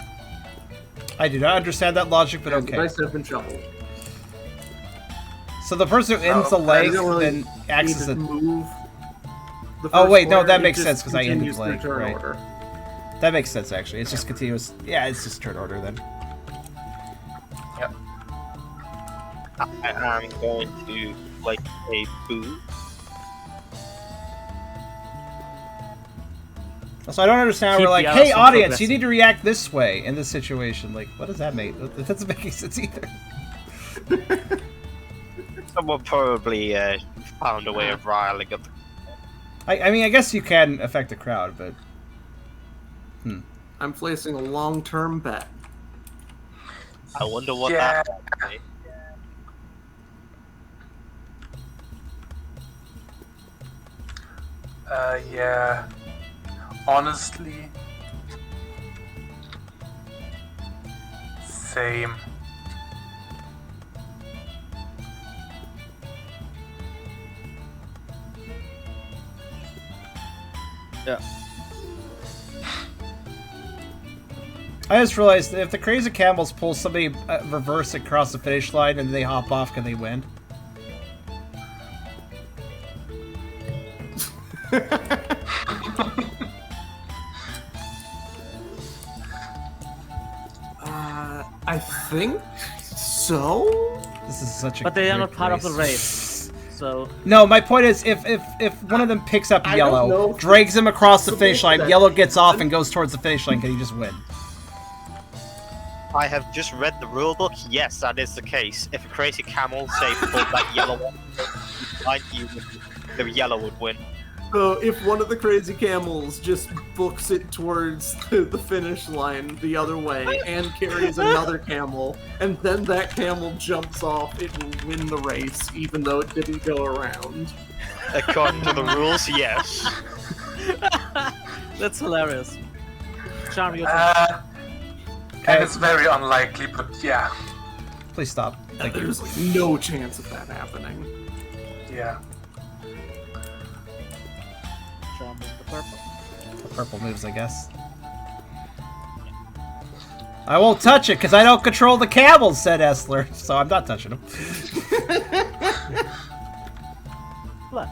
I do not understand that logic, but The okay. dice have been shuffled. So the person who ends Oh, the leg you don't really then acts Need as to a. move. The Oh, first wait, no, player, that it makes just sense, 'cause I ended continues through leg, turn right. order. That makes sense, actually. It's just continuous. Yeah, it's just turn order then. Yep. I am going to place a boo. So I don't understand. Keep We're like, the hey, Allison audience, you progressing. need to react this way in this situation. Like, what does that make? That doesn't make any sense either. Someone probably found a way of riling up. I mean, I guess you can affect the crowd, but I'm placing a long-term bet. I wonder what Yeah. that would be. Yeah. Honestly. Same. Yeah. I just realized that if the Crazy Camels pull somebody reverse across the finish line and they hop off, can they win? I think so. This is such a But they are great not part of the race. So No, my point is, if one of them picks up I don't yellow, know. drags him across the finish line, That- yellow gets off and goes towards the finish line, can he just win? I have just read the rulebook. Yes, that is the case. If a crazy camel, say, pulled that yellow one, the yellow would win. So if one of the Crazy Camels just books it towards the finish line the other way and carries another camel, and then that camel jumps off, it will win the race, even though it didn't go around. According to the rules, yes. that's hilarious. Charm, your turn. And it's very unlikely, but yeah. Please stop. Thank you. There's like no chance of that happening. Yeah. Charm with the purple. The purple moves, I guess. I won't touch it because I don't control the camels, said Essler, so I'm not touching them. What?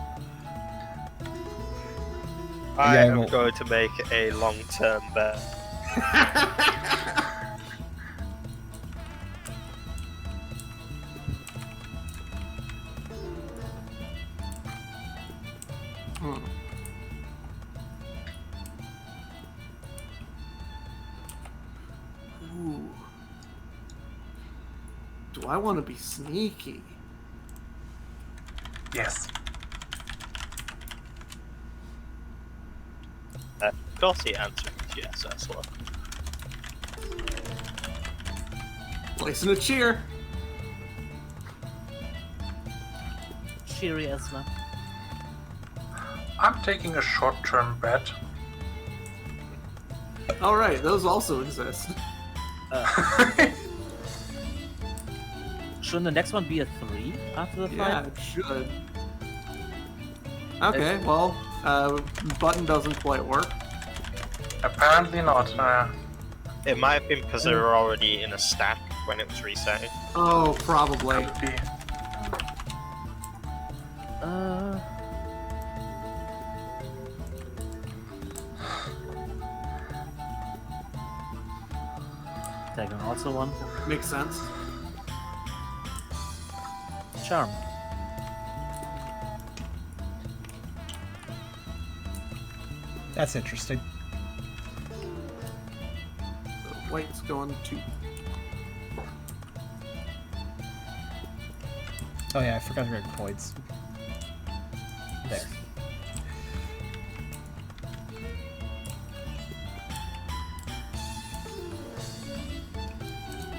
I Yeah, am well- going to make a long-term bet. Ooh. Do I want to be sneaky? Yes. Of course the answer is yes, that's what. Placing a cheer. Cheery Esla. I'm taking a short-term bet. Alright, those also exist. Shouldn't the next one be a 3 after the 5? Yeah, it should. Okay, well, button doesn't quite work. Apparently not. It might have been because they were already in a stack when it was resetting. Oh, probably. Could be. Taking also one. Makes sense. Charm. That's interesting. So white's going to... Oh yeah, I forgot to grab coins. There.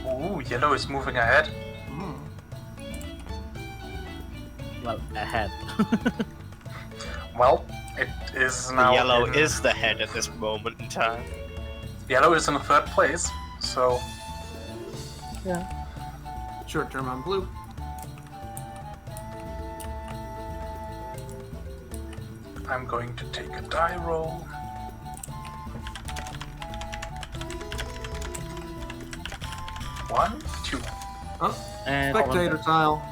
Ooh, yellow is moving ahead. Well, ahead. Well, it is The now. yellow in- is the head at this moment in time. Yellow is in third place, so Yeah. Short term on blue. I'm going to take a die roll. One, two. And Spectator tile.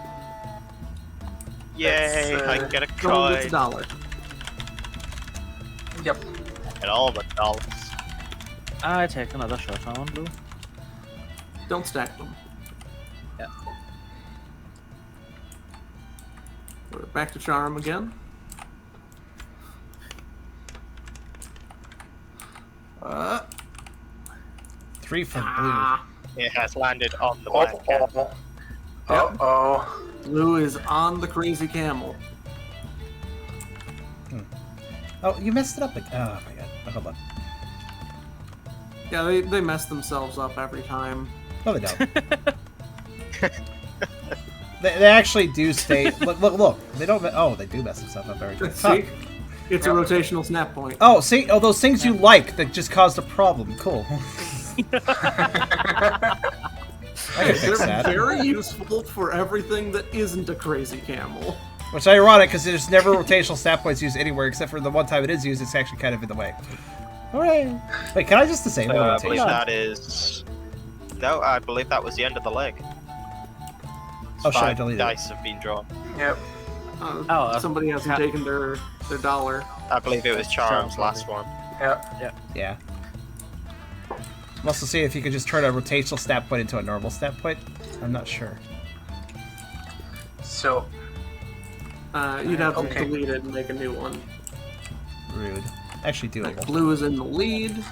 Yay, That's, I get a Someone gets coin. $1. Yep. And all the dollars. I take another shot on blue. Don't stack them. Yeah. We're back to charm again. Uh, 3 for ah, It has landed on the black cat. Uh-oh. blue is on the crazy camel. blue. Oh, you messed it up again. Oh my god. Oh, hold on. Yeah, they mess themselves up every time. No, they don't. they actually do stay. Look. They don't. Oh, they do mess themselves up every time. See? It's a rotational snap point. Oh, see? Oh, those things you like that just caused a problem. Cool. I can fix They're that. very useful for everything that isn't a crazy camel. Which is ironic, because there's never rotational snap points used anywhere, except for the one time it is used, it's actually kind of in the way. Alright. Wait, can I just disable the I believe rotation? that is... No, I believe that was the end of the leg. Oh, should I 5 delete it? dice have been drawn. Yep. Somebody hasn't taken their dollar. I believe it was Charm's last one. Yep. Yeah. I'm also seeing if you could just turn a rotational snap point into a normal snap point. I'm not sure. So, You'd have to Okay. delete it and make a new one. Rude. Actually doable. Blue is in the lead.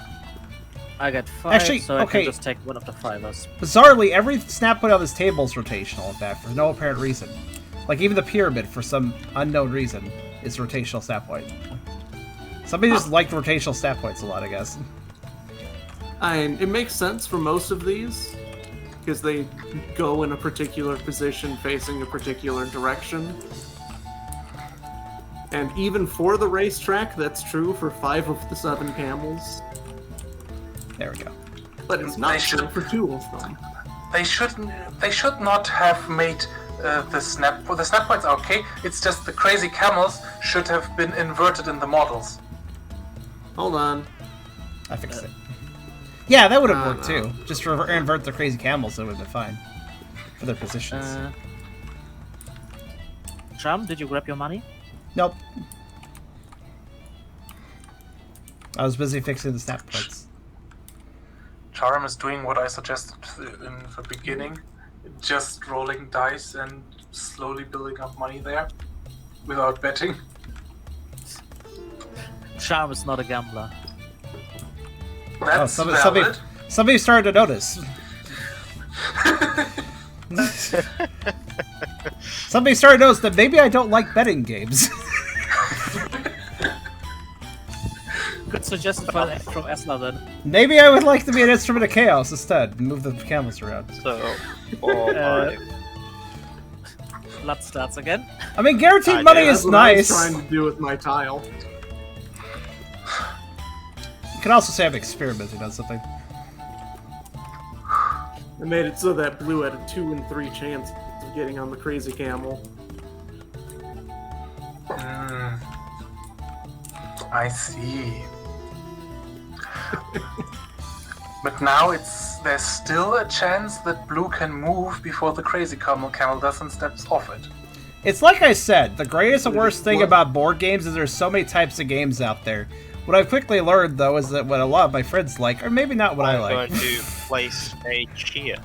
I got 5, Actually, so I okay. can just take one of the 5s. Bizarrely, every snap point on this table is rotational, in fact, for no apparent reason. Like, even the pyramid, for some unknown reason, is rotational snap point. Somebody just liked rotational snap points a lot, I guess. And it makes sense for most of these, because they go in a particular position facing a particular direction. And even for the racetrack, that's true for 5 of the 7 camels. There we go. But it's They not should- true for 2 of them. they should not have made the snap points are okay. It's just the crazy camels should have been inverted in the models. Hold on. I fixed it. Yeah, that would have worked no. too. Just invert the crazy camels, that would have been fine. For their positions. Charm, did you grab your money? Nope. I was busy fixing the snap points. Charm is doing what I suggested in the beginning, just rolling dice and slowly building up money there, without betting. Charm is not a gambler. That's Oh, valid. somebody started to notice. Somebody started to notice that maybe I don't like betting games. Good suggestion from Esla then. Maybe I would like to be an instrument of chaos instead, and move the camels around. So, 4, 5. Blood starts again. I mean, guaranteed I money do. That's is what I was nice. trying to do with my tile. You can also say I'm experimenting on something. I made it so that blue had a 2 in 3 chance of getting on the crazy camel. I see. But now there's still a chance that blue can move before the crazy camel does and steps off it. It's like I said, the greatest and worst thing about board games is there's so many types of games out there. What I've quickly learned, though, is that what a lot of my friends like, or maybe not what I I'm like. going to place a cheer.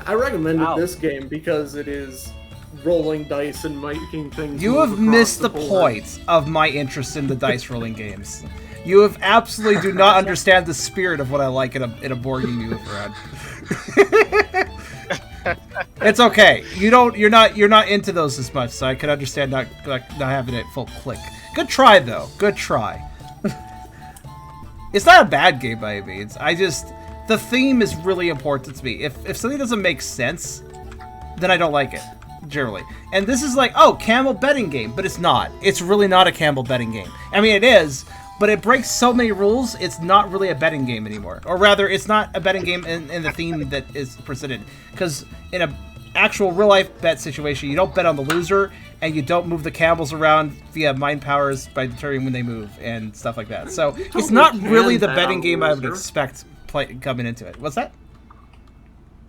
I recommended Ow. this game because it is rolling dice and making things. You move have across missed the board. point of my interest in the dice rolling games. You have absolutely do not understand the spirit of what I like in a board game you move around. It's okay. You're not into those as much, so I can understand not having it full click. Good try though. Good try. It's not a bad game by any means. The theme is really important to me. If something doesn't make sense, then I don't like it. Generally. And this is like, oh, camel betting game, but it's not. It's really not a camel betting game. I mean, it is, but it breaks so many rules, it's not really a betting game anymore. Or rather, it's not a betting game in the theme that is presented. Because in a actual real-life bet situation, you don't bet on the loser, and you don't move the camels around via mind powers by determining when they move, and stuff like that. So, it's not really the betting game I would expect coming into it. What's that?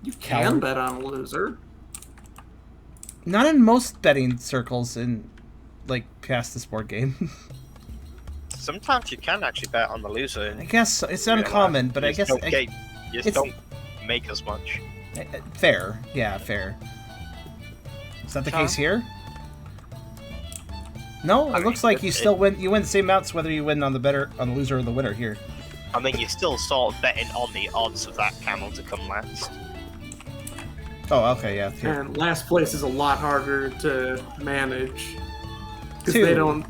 You can bet on a loser. Not in most betting circles in, like, past this board game. Sometimes you can actually bet on the loser. I guess so. It's uncommon, but I guess... You just don't make as much. Fair. Yeah, fair. Is that the Sean? case here? No, it looks like you still win. You win the same amounts whether you win on the loser or the winner here. I mean, you're still sort of betting on the odds of that camel to come last. Oh, okay, yeah. Here. And last place is a lot harder to manage. Because Two. they don't...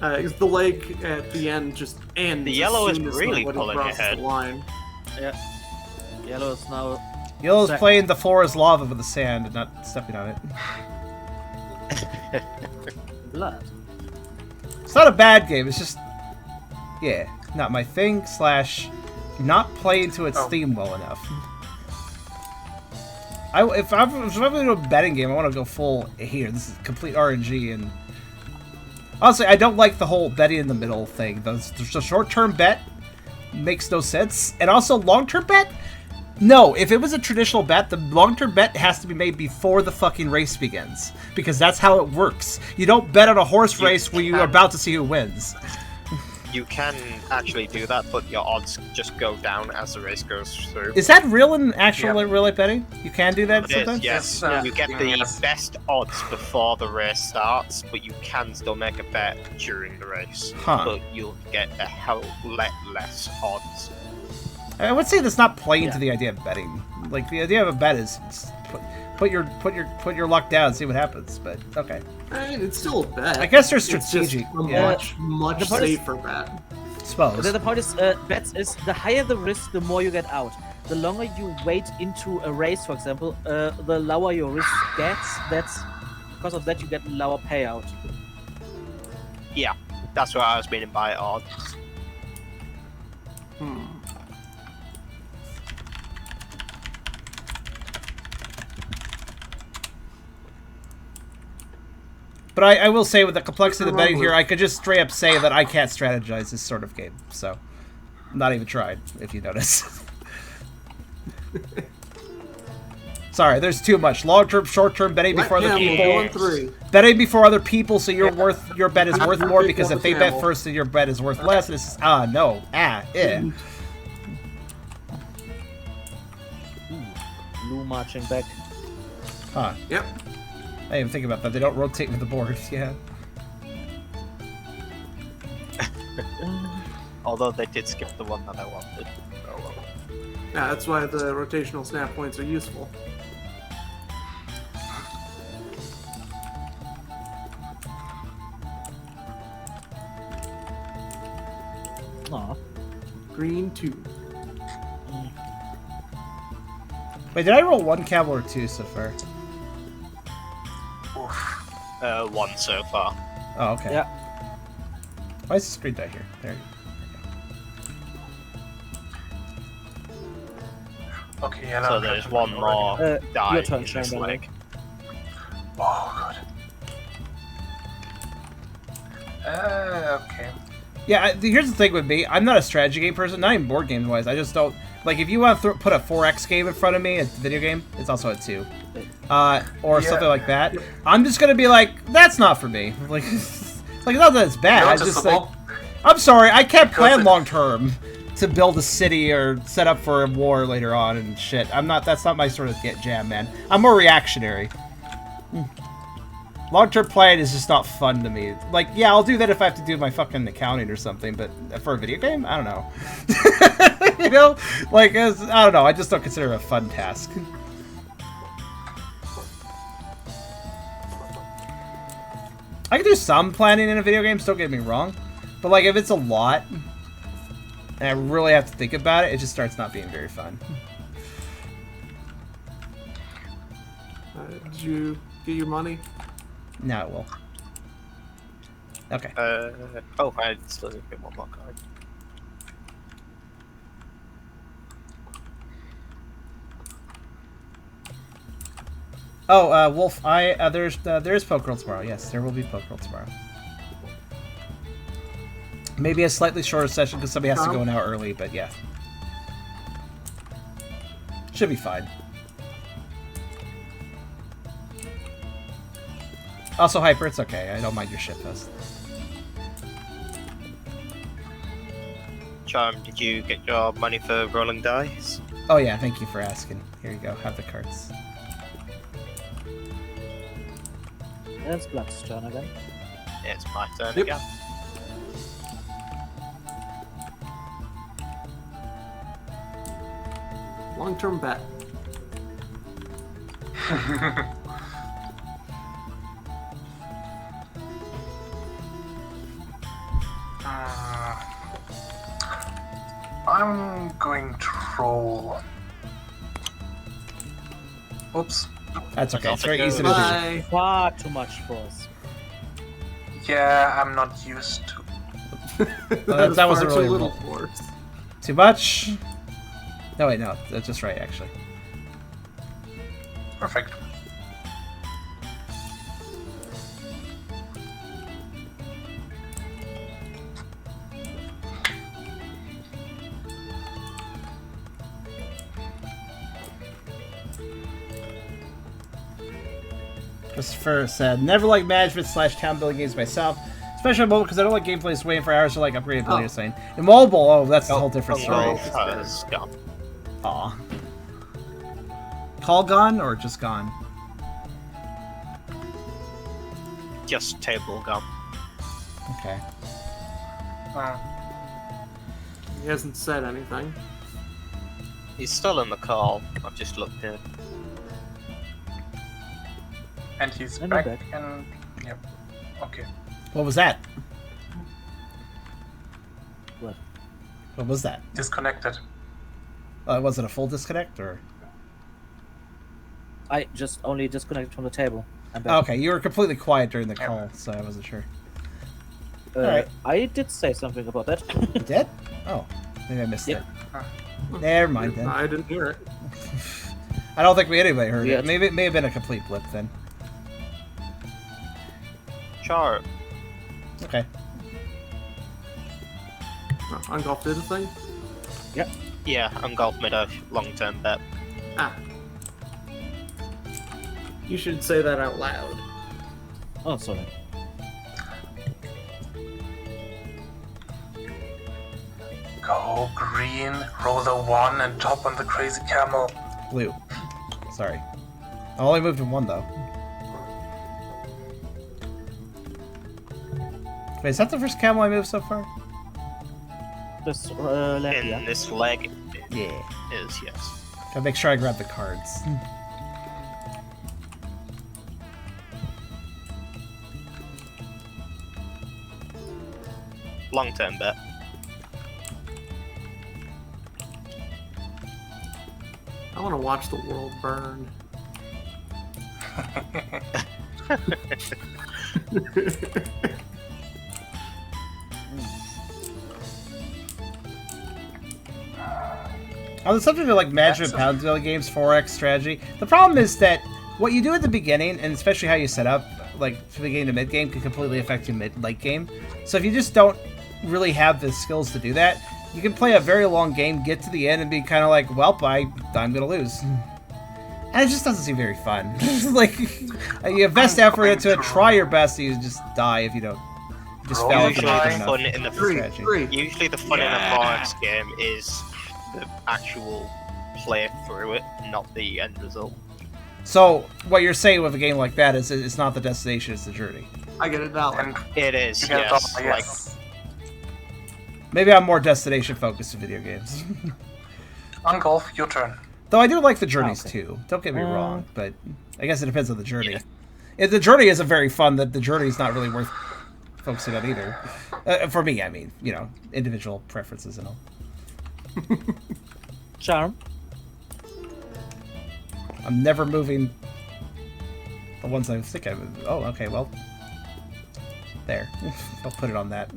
the leg at the end just ends. The yellow as is soon as really somebody pulling crosses ahead. the line. Yeah. Yellow is now. Yellow's Second. playing the floor is lava with the sand and not stepping on it. blood. It's not a bad game. It's just, yeah, not my thing. / not playing to its theme well enough. If I'm going to do a betting game, I want to go full here. This is complete RNG, and honestly, I don't like the whole betting in the middle thing. The short-term bet makes no sense, and also long-term bet. No, if it was a traditional bet, the long-term bet has to be made before the fucking race begins, because that's how it works. You don't bet on a horse race where you are about to see who wins. You can actually do that, but your odds just go down as the race goes through. Is that real in actual real life betting? You can do that It sometimes? is, yes. Yeah. You get the best odds before the race starts, but you can still make a bet during the race. Huh. But you'll get a hell lot less odds. I would say that's not playing to the idea of betting. Like, the idea of a bet is put your luck down and see what happens. But okay, I mean, it's still a bet. I guess there's It's strategic. just a Yeah, much The point is- safer bet. suppose. The point is, bets is the higher the risk, the more you get out. The longer you wait into a race, for example, the lower your risk gets. Because of that, you get lower payout. Yeah, that's what I was meaning by odds. But I will say, with the complexity of the betting here, I could just straight up say that I can't strategize this sort of game. So, not even tried, if you notice. Sorry, there's too much. Long-term, short-term betting before other people. Betting before other people, so your bet is worth more, because if they bet first, then your bet is worth less. And it's just, no. Blue marching back. Huh. Yep. I didn't even think about that. They don't rotate with the board. Yeah. Although they did skip the one that I wanted. Oh well. Yeah, that's why the rotational snap points are useful. Aw. Green 2. Wait, did I roll 1 camel or 2 so far? One so far. Oh, okay. Yeah. Why is the screen die here? There. Okay, yeah. So there's one more die your turn, in this Shane, leg. Oh, good. Okay. Yeah, here's the thing with me. I'm not a strategy game person, not even board game wise. I just don't like, if you want to put a 4X game in front of me, a video game, it's also a 2, or something like that. I'm just gonna be like, that's not for me. Like, not that it's bad. I just like, I'm sorry, I can't plan long term to build a city or set up for a war later on and shit. That's not my sort of jam, man. I'm more reactionary. Long-term playing is just not fun to me. Like, yeah, I'll do that if I have to do my fucking accounting or something, but for a video game, I don't know. You know? Like, I don't know, I just don't consider it a fun task. I can do some planning in a video game, don't get me wrong. But, like, if it's a lot, and I really have to think about it, it just starts not being very fun. Did you get your money? Now it will. Okay. I still need to get one more card. Oh, Wolf, there's Poke World tomorrow. Yes, there will be Poke World tomorrow. Maybe a slightly shorter session because somebody has to go now early, but yeah. Should be fine. Also, Hyper, it's okay. I don't mind your shitpost. Charm, did you get your money for rolling dice? Oh yeah, thank you for asking. Here you go. Have the cards. It's Black's turn again. It's my turn Yep. again. Long-term bet. I'm going to roll. Oops. That's okay. It's very easy to do. Bye. Far too much for us. Yeah, I'm not used to. That wasn't far really too little roll. for us. Too much? No, wait, no. That's just right, actually. Perfect. Christopher said, never liked management / town building games myself. Especially on mobile, because I don't like gameplays waiting for hours or like upgraded ability or something. In mobile, oh, that's a whole different story. Gone. Aw. Call gone or just gone? Just table gone. Okay. He hasn't said anything. He's still in the call. I've just looked in. And he's And back, I'm back. and yep. Okay. What was that? What? What was that? Disconnected. Was it a full disconnect or? I just only disconnected from the table. I'm back. Okay, you were completely quiet during the call, so I wasn't sure. Alright. I did say something about that. You did? Oh, maybe I missed Yep. it. Never mind then. I didn't hear it. I don't think anybody heard Yeah. it. Maybe it may have been a complete blip then. Sure. Okay. Ungolf did a thing? Yeah, Ungolf made a long-term bet. Ah. You should say that out loud. Oh, sorry. Go green, roll the 1, and top on the crazy camel. Blue. Sorry. I only moved in one though. Wait, is that the first camel I moved so far? This left, In yeah. this leg, Yeah. it is, yes. Gotta make sure I grab the cards. Long-term bet. I want to watch the world burn. On the subject of like management pound deal games, 4X strategy, the problem is that what you do at the beginning, and especially how you set up, like from the beginning to mid game, can completely affect your late game. So if you just don't really have the skills to do that, you can play a very long game, get to the end, and be kind of like, well, I'm gonna lose. And it just doesn't seem very fun. Like, you invest effort into it, try your best, and you just die if you don't. You just fail if you Usually don't the do enough fun in the strategy. usually the fun in a Forex game is the actual play through it, not the end result. So, what you're saying with a game like that is it's not the destination, it's the journey. I get it now. And It is, you get it yes. all, yes. Maybe I'm more destination focused in video games. Ungolf, your turn. Though I do like the journeys Okay. too. Don't get me wrong, but I guess it depends on the journey. If the journey isn't very fun, the journey is not really worth focusing on either. For me, I mean, you know, individual preferences and all. Charm. I'm never moving the ones I think I moved. Oh, okay, well. There. I'll put it on that.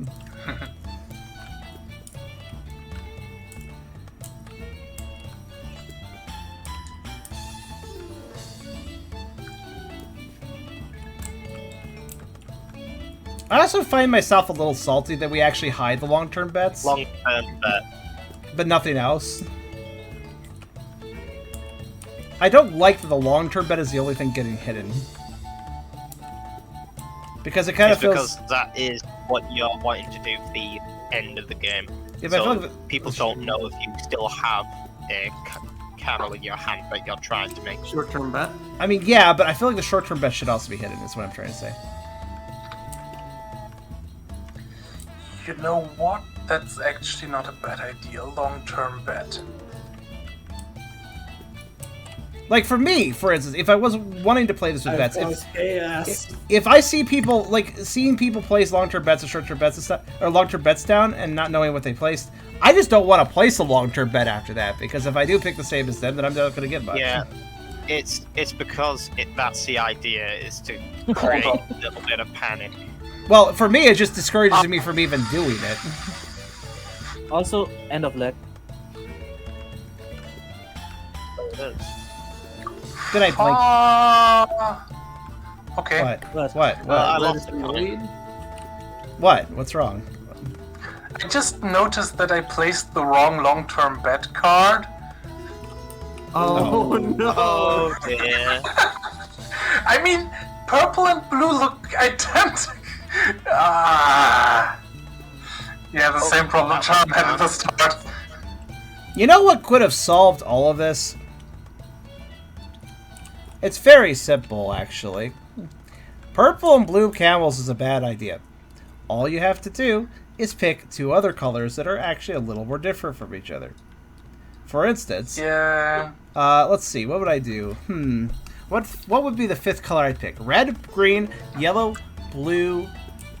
I also find myself a little salty that we actually hide the long-term bets, Long-term bet. but nothing else. I don't like that the long-term bet is the only thing getting hidden. Because it kind of It's feels... because that is what you're wanting to do for the end of the game. Yeah, but I So feel like people don't know if you still have a camel in your hand that you're trying to make. Short-term bet. I mean, yeah, but I feel like the short-term bet should also be hidden, is what I'm trying to say. You know what? That's actually not a bad idea. Long-term bet. Like, for me, for instance, if I was wanting to play this with bets, chaos. if I see people, like, seeing people place long-term bets or short-term bets and stuff, or long-term bets down and not knowing what they placed, I just don't want to place a long-term bet after that, because if I do pick the same as them, then I'm not going to get much. Yeah, it's because that's the idea, is to create a little bit of panic. Well, for me, it just discourages me from even doing it. Also, end of leg. Did I blink? Okay. What? What? I Let lost us the be coin. lead. What? What's wrong? I just noticed that I placed the wrong long-term bet card. Oh no! Oh dear. I mean, purple and blue look identical. Ah. Yeah, the same problem Charm had at the start. You know what could have solved all of this? It's very simple, actually. Purple and blue camels is a bad idea. All you have to do is pick two other colors that are actually a little more different from each other. For instance, Yeah. let's see, what would I do? What would be the fifth color I'd pick? Red, green, yellow, blue,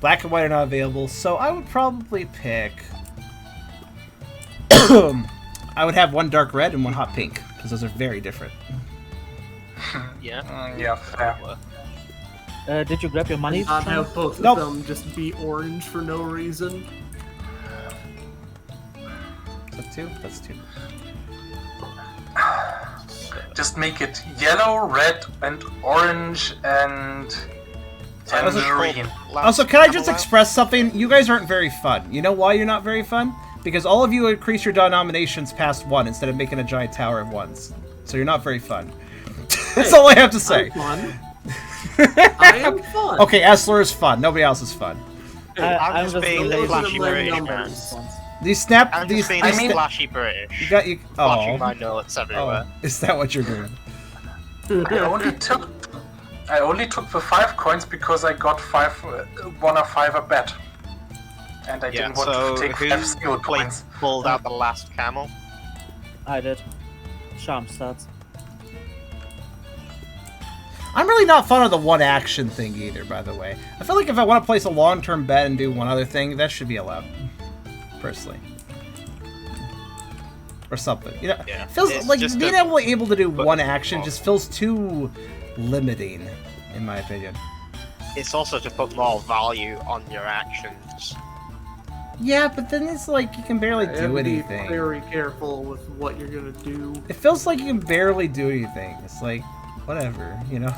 black and white are not available, so I would probably pick... I would have one dark red and one hot pink, because those are very different. Yeah. Yeah, fair. Did you grab your money? Not Sean? have both Nope. of them just be orange for no reason. Is that two? That's two. Just make it yellow, red, and orange, and green. Also, can I just express something? You guys aren't very fun. You know why you're not very fun? Because all of you increase your denominations past one instead of making a giant tower of ones. So you're not very fun. That's all I have to say. I'm fun. I am fun. Okay, Essler is fun. Nobody else is fun. I'm just being the losing flashy my British man. numbers. These snap. I'm these. just being these the sta- flashy British. you got you. Flashing Oh. my notes everywhere. Oh, is that what you're doing? I only took the 5 coins because I got 1 or 5 a bet. And I Yeah, didn't want so to take who 5 skill coins. pulled out the last camel? I did. Charm starts. I'm really not fond of the one action thing either, by the way. I feel like if I want to place a long-term bet and do one other thing, that should be allowed. Personally. Or something. You know, Yeah, feels it's like just being a- able to do but- one action just feels too limiting, in my opinion. It's also to put more value on your actions. Yeah, but then it's like you can barely You have do to be anything. very careful with what you're gonna do. It feels like you can barely do anything. It's like, whatever, you know?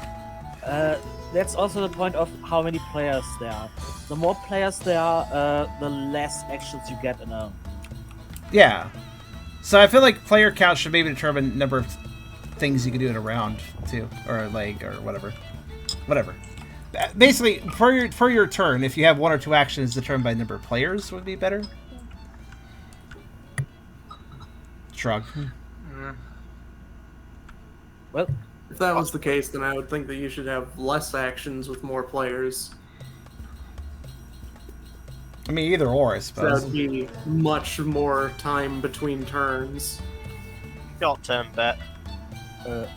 That's also the point of how many players there are. The more players there are, the less actions you get in a... Yeah. So I feel like player count should maybe determine number of things you can do in a round, too. Or a leg, or whatever. Whatever. Basically, for your turn, if you have 1 or 2 actions determined by number of players, would be better. Shrug. Well, If that was the case, then I would think that you should have less actions with more players. I mean, either or, I That suppose. would be much more time between turns. Short term bet.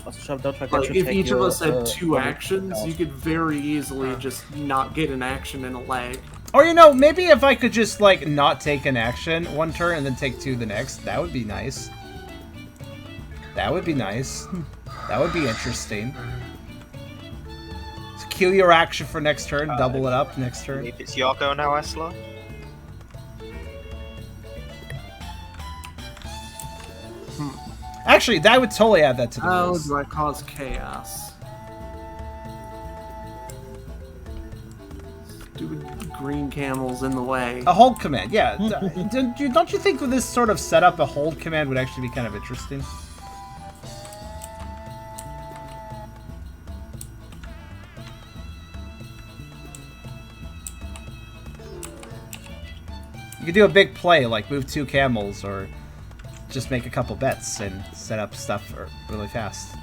also, Charm, don't forget Like, to if take each of your, us had 2 money actions, out. you could very easily just not get an action in a leg. Or, you know, maybe if I could just, like, not take an action one turn and then take 2 the next, that would be nice. That would be nice. That would be interesting. So queue your action for next turn, double it up next turn. If it's your go now, Esla. Actually, that would totally add that to the How rules. do I cause chaos? Stupid green camels in the way. A hold command, yeah. Don't you think with this sort of setup, a hold command would actually be kind of interesting? You could do a big play, like move 2 camels, or just make a couple bets and set up stuff really fast.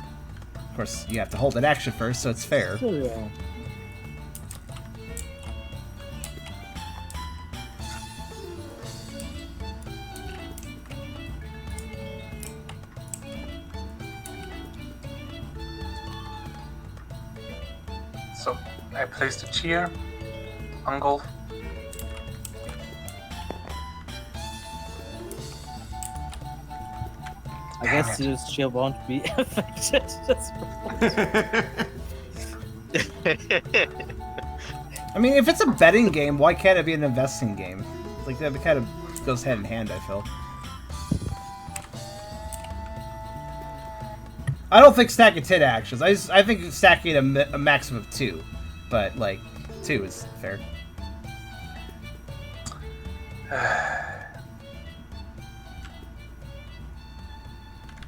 Of course, you have to hold an action first, so it's fair. So, yeah. So I placed a cheer on golf. I guess this cheer won't be affected. I mean, if it's a betting game, why can't it be an investing game? Like, that kind of goes hand in hand, I feel. I don't think stacking 10 actions. I think stacking a maximum of 2. But, like, 2 is fair.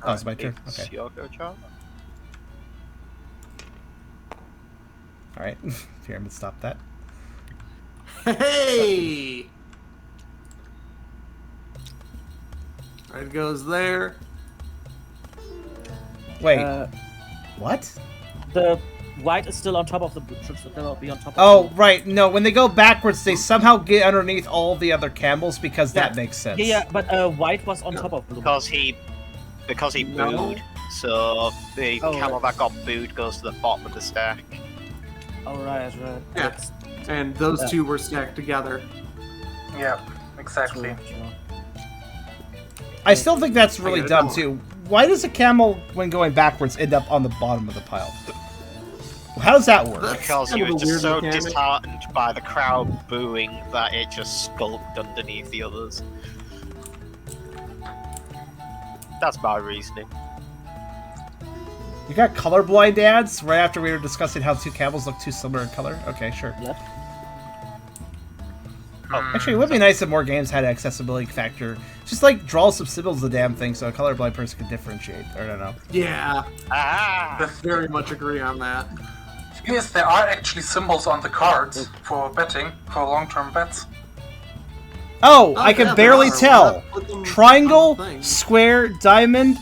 Oh, it's my turn? Okay. Your go, Charles. Alright. Pyramid, stop that. Hey! Right goes there. Wait. What? The white is still on top of the blue. Should still be on top of Oh, the blue. right. No, when they go backwards, they somehow get underneath all the other camels because that makes sense. Yeah, but white was on top of blue. Because he No. booed, so the Oh, camel that got booed goes to the bottom of the stack. Oh, right. Yeah. That's And those two were stacked together. Yeah, exactly. true. I still think that's really I dumb, know. too. Why does a camel, when going backwards, end up on the bottom of the pile? How does that work? That's Because kind he of was a just weird so mechanic. disheartened by the crowd booing that it just skulked underneath the others. That's my reasoning. You got colorblind ads right after we were discussing how 2 camels look too similar in color? Okay, sure. Yep. Actually, it would be nice if more games had an accessibility factor. Just like draw some symbols of the damn thing so a colorblind person can differentiate. I don't know. Yeah, Ah! very much agree on that. Thing is, there are actually symbols on the cards for betting, for long-term bets. Oh, Oh, I can yeah, barely there are. tell. Why not put them Triangle, on the thing? square, diamond,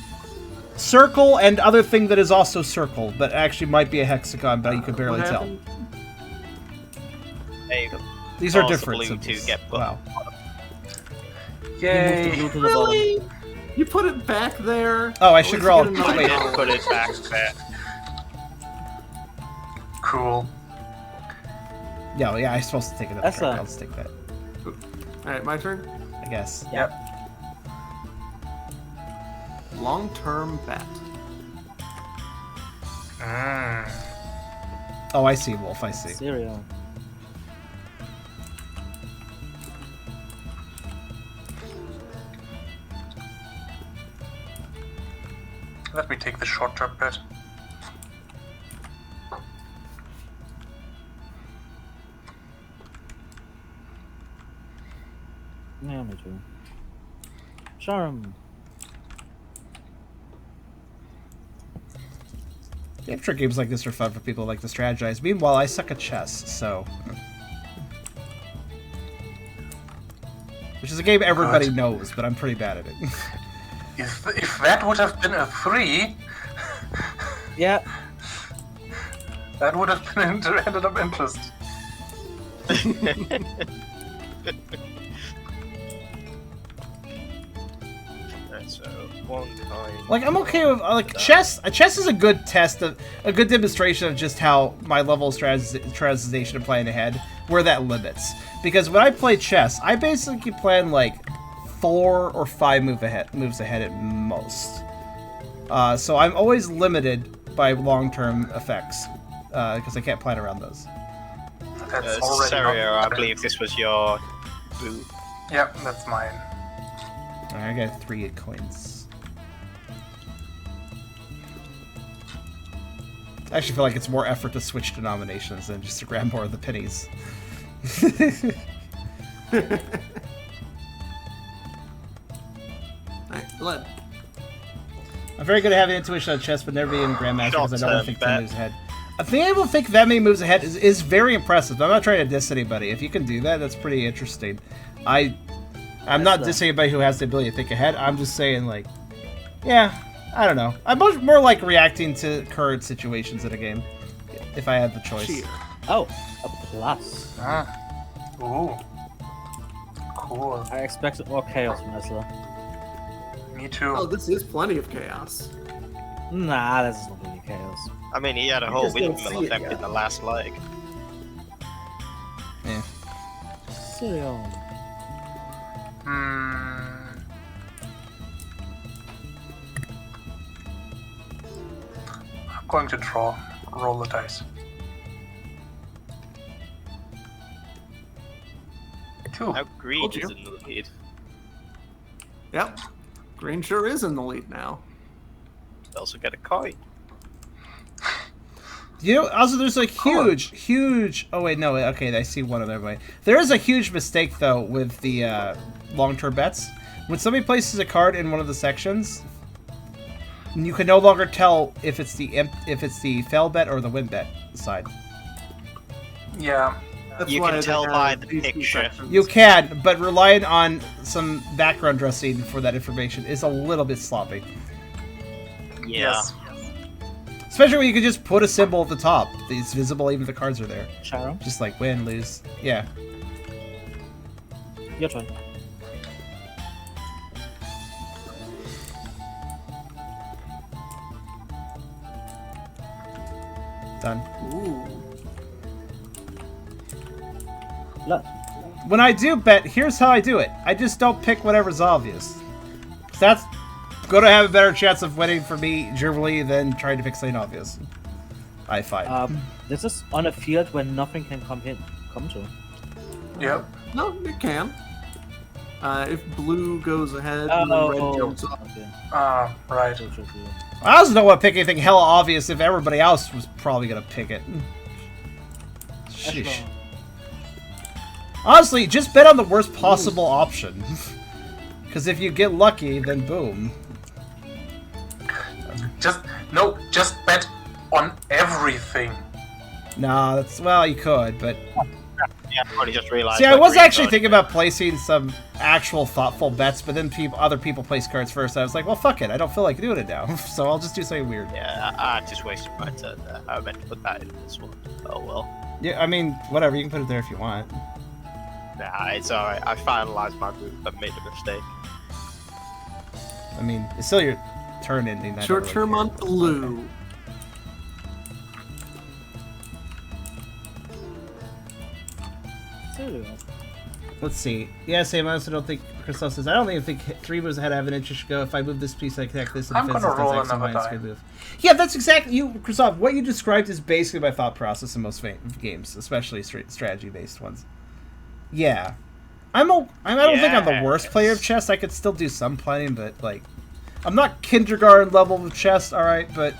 circle, and other thing that is also circled, but actually might be a hexagon, but you can barely What tell. happened? There you go. These are Cause the different blue to symbols. get Wow. You move the Yay! blue to the bottom. Really? You put it back there? Oh, I At should least roll. you get another Wait. dollar. Put it back there. Cool. Yeah, I'm supposed to take another That's card. a- I'll just take that, Alright, my turn. I guess. Yep. Long-term bet. Mm. Oh, I see, Wolf, I see. Cereal. Let me take the short-term bet. Yeah, me too. Charm. Yeah, I'm sure games like this are fun for people who like to strategize. Meanwhile, I suck at chess, so... Which is a game everybody God. knows, but I'm pretty bad at it. If that would have been a 3, Yeah. that would have been ended up interest. So, one coin. Like, I'm okay with, like, chess. Chess is a good test of, a good demonstration of just how my level of strategization and playing ahead, where that limits. Because when I play chess, I basically plan, like, 4 or 5 moves ahead at most. So I'm always limited by long-term effects, because I can't plan around those. That's already Serio, not I believe this was your boot. Yep, that's mine. Alright, I got 3 coins. I actually feel like it's more effort to switch denominations than just to grab more of the pennies. Alright, blood. I'm very good at having intuition on chess, but never being Grandmaster because I don't want to think 10 bet. moves ahead. Being able to think that many moves ahead is very impressive. I'm not trying to diss anybody. If you can do that, that's pretty interesting. I'm not dissing anybody who has the ability to think ahead. I'm just saying, like, yeah, I don't know. I'm much more like reacting to current situations in a game, if I had the choice. Cheater. Oh, a plus. Ah. Ooh. Cool. I expected more chaos from Esla. Me too. Oh, this is plenty of chaos. Nah, this is not really chaos. I mean, he had a You whole just don't windmill see it attempt yet. in the last leg. Yeah. Cereal. Hmm. I'm going to roll the dice. Cool. Now green Told is you. in the lead. Yep. Green sure is in the lead now. You also get a coin. You know, also there's a huge. Oh wait, no. Okay, I see one of them. There is a huge mistake though with the long-term bets. When somebody places a card in one of the sections, you can no longer tell if it's the fail bet or the win bet side. Yeah. That's You why can they tell have by the these two picture. sections. You can, but relying on some background dressing for that information is a little bit sloppy. Yeah. Yes. Especially when you can just put a symbol at the top. It's visible even if the cards are there. Sharon, Just like win, lose. Yeah. your turn. Done. Ooh. Look, When I do bet, here's how I do it. I just don't pick whatever's obvious. That's going to have a better chance of winning for me, generally, than trying to pick something obvious. I find. this is on a field where nothing can come to. Yep. No, it can. If blue goes ahead and then red jumps up. Okay. Right. True. I also don't want to pick anything hella obvious if everybody else was probably going to pick it. Sheesh. Echelon. Honestly, just bet on the worst possible option. Because if you get lucky, then boom. Just bet on everything. Nah, that's, well, you could, but... Yeah, I only just realized. See, I that was green actually card- thinking about placing some actual thoughtful bets, but then other people place cards first. I was like, well, fuck it. I don't feel like doing it now, so I'll just do something weird. Yeah, I just wasted my turn there. I meant to put that in this one. Oh well. Yeah, I mean, whatever. You can put it there if you want. Nah, it's alright. I finalized my move, but made a mistake. I mean, it's still your turn ending. I don't Short really term care. on blue. Let's see. Yeah, same. I also don't think Christoph says. I don't even think 3 moves ahead I have an inch to go. If I move this piece, I connect this. And I'm defense gonna does roll X and another Y, it's die. good move. Yeah, that's exactly you, Christoph. What you described is basically my thought process in most games, especially strategy-based ones. Yeah, I don't think I'm the worst player of chess. I could still do some planning, but like, I'm not kindergarten level of chess. All right, but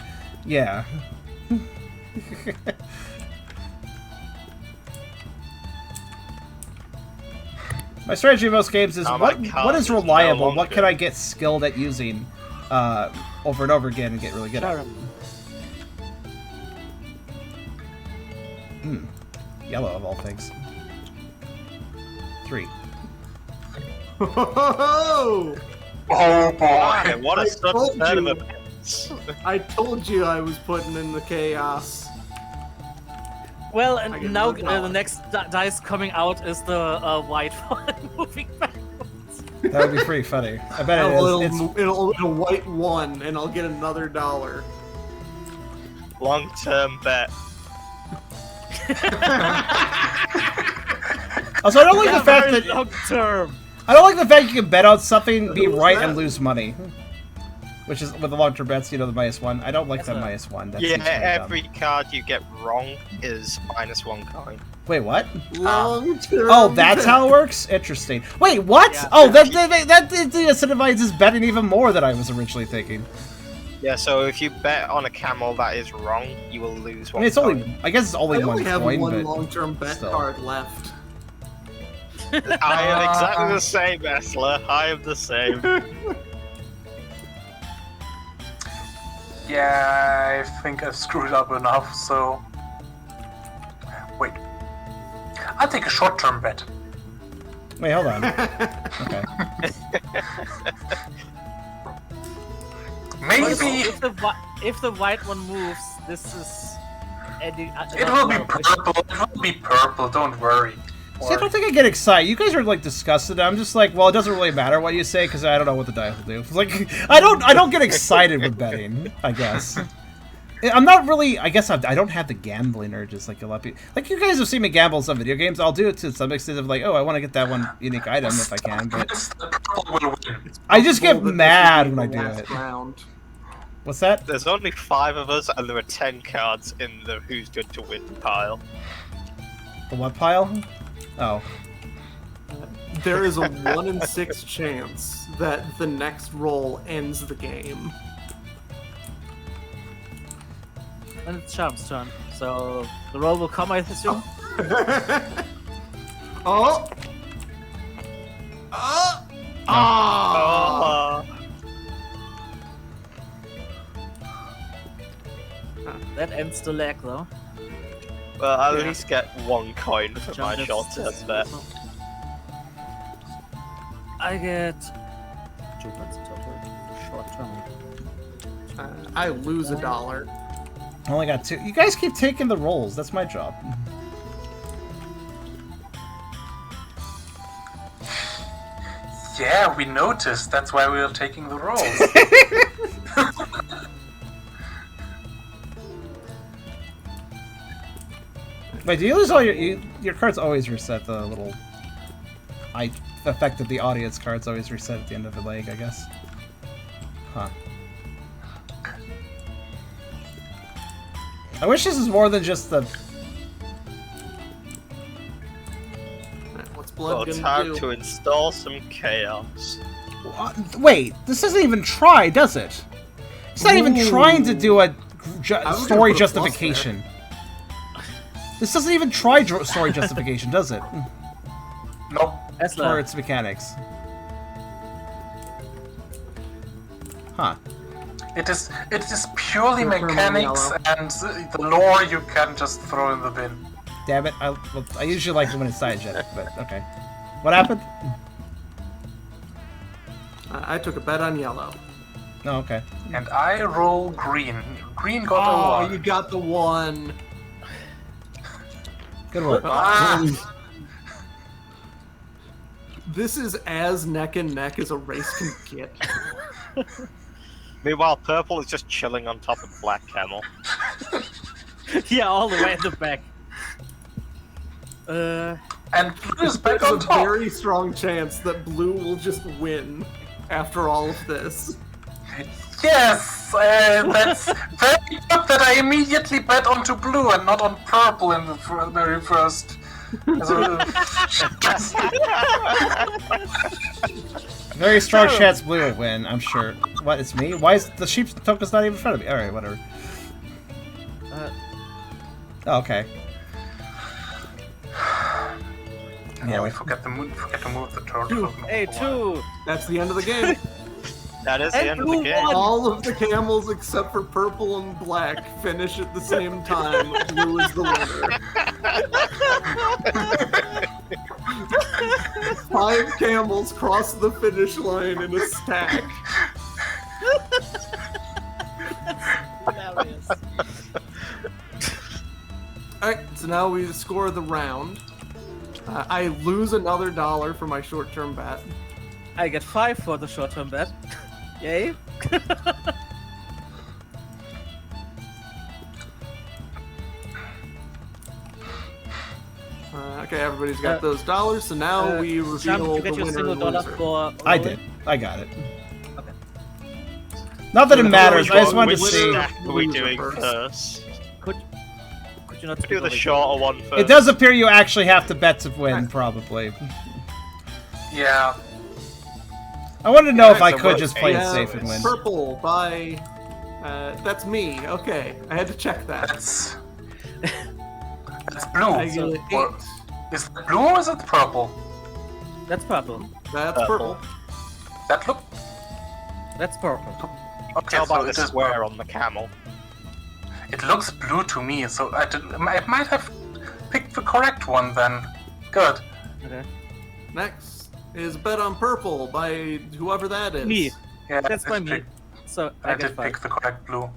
yeah. My strategy in most games is Oh my what God, is it's no reliable, what longer. can I get skilled at using over and over again and get really good at. Sharon. Yellow of all things. 3. Oh, Oh boy. Okay, what I a sudden told turn of you. events. I told you I was putting in the chaos. Well, I and get now no the knowledge. next dice coming out is the white one moving backwards. That would be pretty funny. I bet it It'll, is. It's, it'll white one, and I'll get another $1. Long-term bet. also, I don't like the fact Very that long term. I don't like the fact you can bet on something, be right, and lose money. Which is with the long-term bets, you know, the -1. I don't like that -1. That Yeah, seems kinda dumb. every card you get wrong is -1 coin. Wait, what? Long term. Oh, that's how it works? Interesting. Wait, what? Yeah. Oh, that incentivizes betting even more than I was originally thinking. Yeah, so if you bet on a camel that is wrong, you will lose I one mean, it's coin. only. I guess it's only I only one have coin, one but long-term bet still. card left. I am exactly the same, Esler. I am the same. Yeah, I think I screwed up enough, so... Wait. I'll take a short-term bet. wait, hold on. Okay. Maybe If the white one moves, this is. it will be purple. It will be purple, don't worry. See, I don't think I get excited. You guys are like disgusted. I'm just like, well, it doesn't really matter what you say because I don't know what the dice will do. It's like, I don't get excited with betting. I guess I'm not really. I guess I don't have the gambling urges like a lot of people. Like you guys have seen me gamble in some video games. I'll do it to some extent of like, oh, I want to get that one unique item if I can. But The purple will win. I just get Possible that this mad will when I be do the last it. round. What's that? There's only 5 of us, and there are 10 cards in the who's good to win pile. The what pile? Oh, there is a 1 in 6 chance that the next roll ends the game. And it's Charm's turn. So the roll will come, I assume. Oh! Oh! That ends the leg, though. Well, I'll at least get 1 coin for my Jump, short-term bet. I get 2 points total. Short term. I lose $1. I only got 2. You guys keep taking the rolls. That's my job. Yeah, we noticed. That's why we are taking the rolls. Wait, do you lose all your cards always reset? The little effect of the audience cards always reset at the end of the leg, I guess. Huh. I wish this is more than just the. What's Well, blood it's gonna hard do? to install some chaos. Wait, this doesn't even try, does it? It's not even trying to do a story put a plus justification. This doesn't even try story justification, does it? Nope. For its mechanics. Huh. It is purely mechanics, and the lore you can just throw in the bin. Damn it! I usually like it when it's diegetic, but okay. What happened? I took a bet on yellow. Oh, okay. And I roll green. Green got a Oh, 1. you got the 1. Good work. Ah! This is as neck and neck as a race can get. Meanwhile, purple is just chilling on top of black camel. Yeah, all the way in the back. And blue is back There's on a top. very strong chance that blue will just win after all of this. Yes, that's very good that I immediately bet onto blue and not on purple in the very first. Very strong chance blue will win, I'm sure. What, it's me? Why is the sheep's token's not even in front of me? Alright, whatever. Oh, okay. Yeah, we forget to move the turtle. Hey, 2! That's the end of the game. That is the And end of the blue game. won. All of the camels except for purple and black finish at the same time. Blue is the winner. 5 camels cross the finish line in a stack. Hilarious. Alright, so now we score the round. I lose another $1 for my short-term bet. I get 5 for the short-term bet. Yay. Okay, everybody's got those dollars, so now we reveal Sam, did you get the your winner single and dollar loser. for I rolling? did. I got it. Okay. Not that it matters, I just wanted to Which see. stack are we Loser doing first. first? Could you not Do the shorter one first. It does appear you actually have to bet to win, probably. Yeah. I wanted to know if I so could what- just play it Yeah, safe and win. Purple by... that's me. Okay, I had to check that. That's blue. I get an 8. Or- Is it blue or is it purple? That's purple. That's purple. That look. That's purple. Okay, How so about it the is square on the camel? It looks blue to me, so I might have picked the correct one then. Good. Okay. Next is bet on purple by whoever that is. Me. Yeah, That's by me. So I I get did 5. pick the correct blue.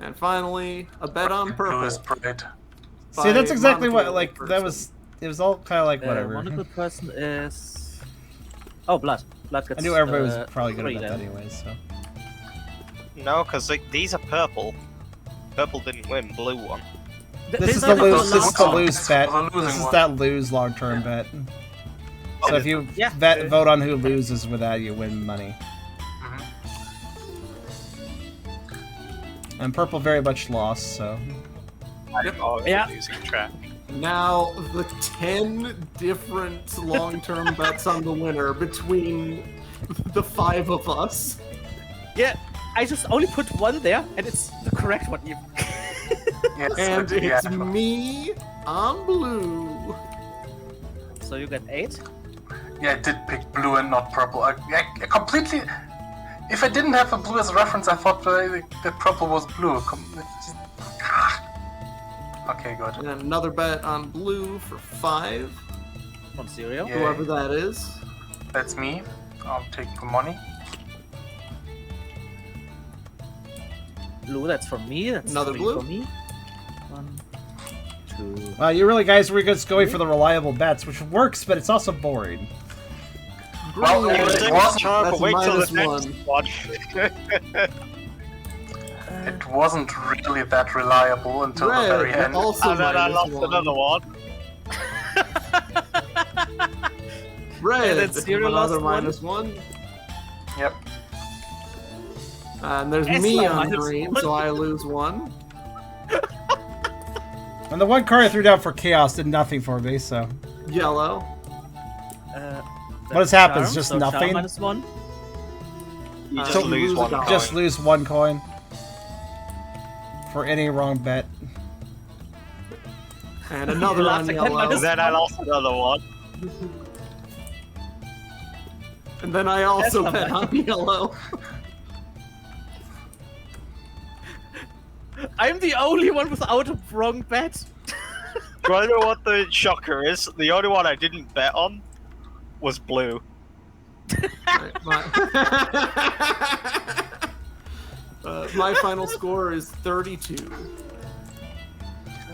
And finally, a bet on Blue purple. is bright. See, that's by exactly what, monocle like, person. that was, it was all kind of like, whatever. Monocle person is... Oh, blood. Blood gets I knew everybody was 3 probably gonna bet that then. anyways, so. No, because like, these are purple. Purple didn't win, blue won. This is are the lose. This is last the one. lose This bet. is the losing This is one. that lose long-term bet. So if you Yeah. vote on who loses with that, you win money. Mhm. And purple very much lost, so. Oh, Yeah. losing track. Now, the 10 different long-term bets on the winner between the 5 of us. Yeah, I just only put one there, and it's the correct one. Yes, And yeah. it's me on blue. So you get 8. Yeah, I did pick blue and not purple. I completely... If I didn't have a blue as a reference, I thought that purple was blue. Okay, good. And then another bet on blue for 5. From Cereal. Yeah. Whoever that is. That's me. I'll take the money. Blue, that's from me. That's Another 3 blue? for me. 1, 2. Wow, you really guys were just going for the reliable bets, which works, but it's also boring. Well, Green. it It wasn't- That's wait till the minus next one. one. It wasn't really that reliable until the very Red, end. also And then I minus lost 1. another one. Red, And then Cereal another lost one. minus 1. Yep. And there's It's me not on minus green, 1. so I lose 1. And the one card I threw down for chaos did nothing for me, so... Yellow. What has happened? It's just so charm nothing? minus 1. You just So lose lose one a coin. Just lose 1 coin. For any wrong bet. And another You on lost again, yellow. minus- And then I lost another one. And then I also That's bet not on yellow. I'm the only one without a wrong bet. Do I know what the shocker is? The only one I didn't bet on was blue. Right, my final score is 32.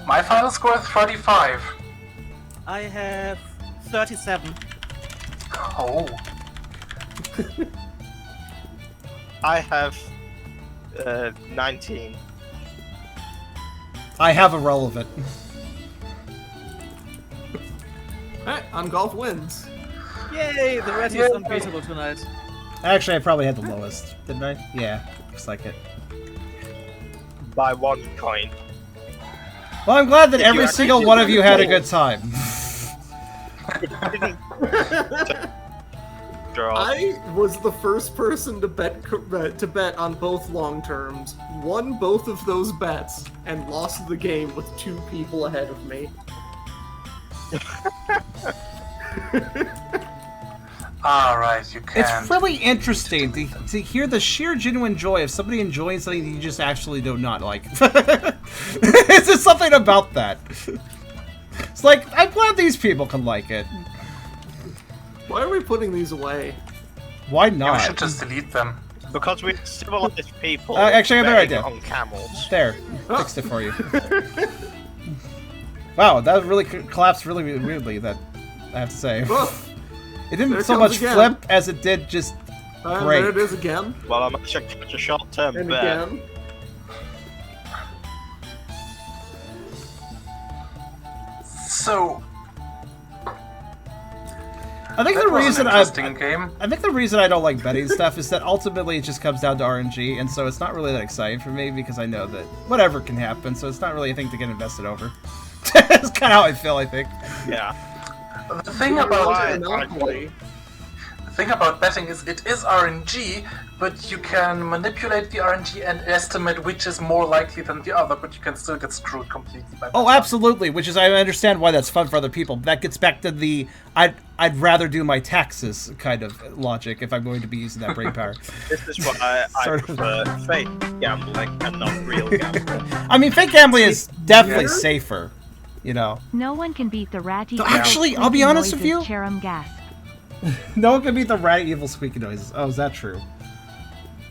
My final score is 35. I have 37. Oh. I have 19. I have irrelevant. Alright, on golf wins. Yay, the red is unbeatable tonight. Actually, I probably had the lowest, didn't I? Yeah, looks like it. By 1 coin. Well, I'm glad that You every actually single did one of you had a cool. good time. Draw. I was the first person to bet on both long terms, won both of those bets, and lost the game with 2 people ahead of me. Alright, you can. It's really interesting to hear the sheer genuine joy of somebody enjoying something that you just actually do not like. It's just something about that. It's like, I'm glad these people can like it. Why are we putting these away? Why You should not? just delete them. Because we civilized people Actually, I have a better betting idea. on camels. There, fixed it for you. Wow, that really collapsed really weirdly, that I have to say. Woof. It didn't There so comes much again. flip as it did just break. There it is again. Well, I'm actually such a short-term And bet. again. So, I think that the was reason an interesting game. I think the reason I don't like betting stuff is that ultimately it just comes down to RNG, and so it's not really that exciting for me because I know that whatever can happen, so it's not really a thing to get invested over. That's kind of how I feel, I think. Yeah. The thing about Monopoly. the thing about betting is it is RNG, but you can manipulate the RNG and estimate which is more likely than the other, but you can still get screwed completely by that. Oh, absolutely, which is I understand why that's fun for other people. That gets back to the I'd rather do my taxes kind of logic if I'm going to be using that brain power. This is what I Sort of. prefer fake gambling and not real gambling. I mean, fake gambling is definitely safer, you know. No one can beat the ratty. So evil actually, I'll be squeaky honest with noises you. Cherum gasp. No one can beat the rat evil squeaky noises. Oh, is that true?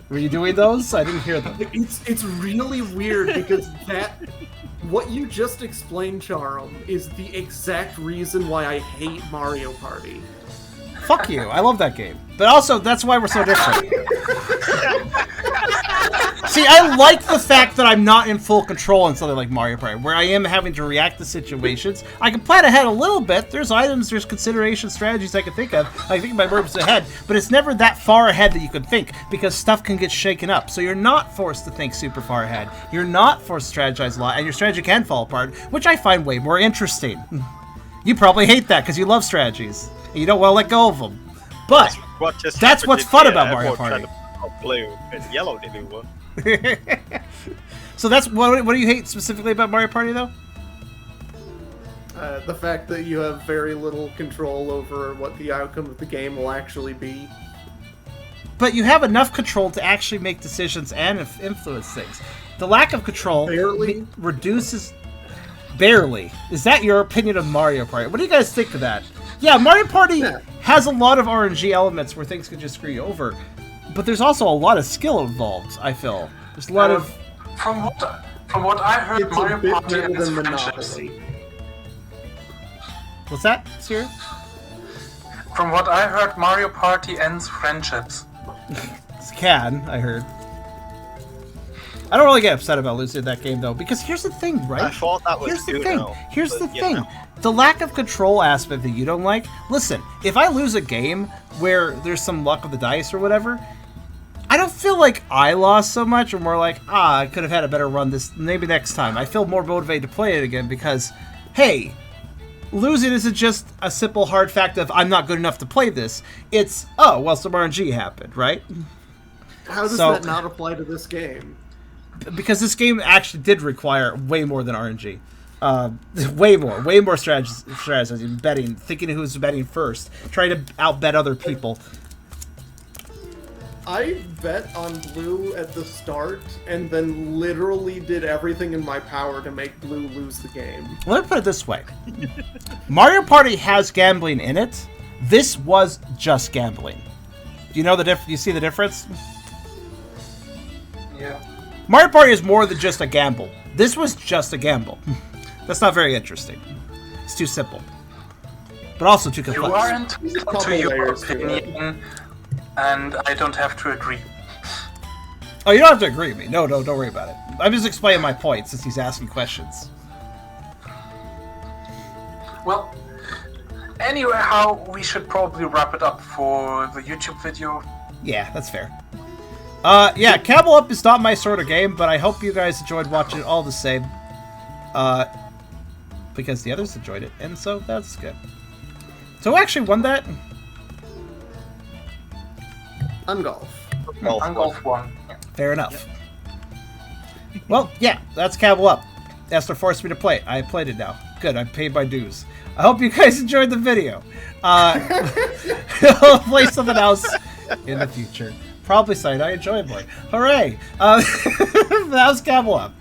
Were you doing those? I didn't hear them. It's really weird because what you just explained, Charum, is the exact reason why I hate Mario Party. Fuck you. I love that game. But also, that's why we're so different. See, I like the fact that I'm not in full control in something like Mario Party, where I am having to react to situations. I can plan ahead a little bit. There's items, there's considerations, strategies I can think of. I think my moves ahead, but it's never that far ahead that you can think, because stuff can get shaken up. So you're not forced to think super far ahead. You're not forced to strategize a lot, and your strategy can fall apart, which I find way more interesting. You probably hate that because you love strategies, and you don't want to let go of them. But that's what's fun about Mario Party. Blue and yellow to do one. So that's what do you hate specifically about Mario Party, though? The fact that you have very little control over what the outcome of the game will actually be. But you have enough control to actually make decisions and influence things. The lack of control reduces... Barely. Is that your opinion of Mario Party? What do you guys think of that? Yeah, Mario Party has a lot of RNG elements where things could just screw you over. But there's also a lot of skill involved, I feel. There's a lot of... From what I heard, It's Mario a bit Party better ends than friendships. Monopoly. What's that, Siri? From what I heard, Mario Party ends friendships. It can, I heard. I don't really get upset about losing that game, though, because here's the thing, right? I thought that was Here's the good, thing. though, Here's but, the you thing. know. The lack of control aspect that you don't like. Listen, if I lose a game where there's some luck of the dice or whatever, I don't feel like I lost so much, or more like, I could have had a better run this maybe next time. I feel more motivated to play it again because, hey, losing isn't just a simple hard fact of I'm not good enough to play this. It's, oh, well, some RNG happened, right? How does that not apply to this game? Because this game actually did require way more than RNG. Way more strategizing, betting, thinking who's betting first, trying to outbet other people. I bet on blue at the start, and then literally did everything in my power to make blue lose the game. Let me put it this way. Mario Party has gambling in it. This was just gambling. Do you know the you see the difference? Yeah. Mario Party is more than just a gamble. This was just a gamble. That's not very interesting. It's too simple. But also too complex. You are entitled to your opinion, and I don't have to agree. Oh, you don't have to agree with me. No, don't worry about it. I'm just explaining my point since he's asking questions. Well, anyway, how we should probably wrap it up for the YouTube video. Yeah, that's fair. Yeah, Camel Up is not my sort of game, but I hope you guys enjoyed watching it all the same. Because the others enjoyed it, and so that's good. So who actually won that? Ungolf. Ungolf won. Fair enough. Well, yeah, that's Camel Up. Esther forced me to play it. I played it now. Good, I paid my dues. I hope you guys enjoyed the video. I'll play something else in the future. Probably something I enjoy more. Hooray! That was Camel Up.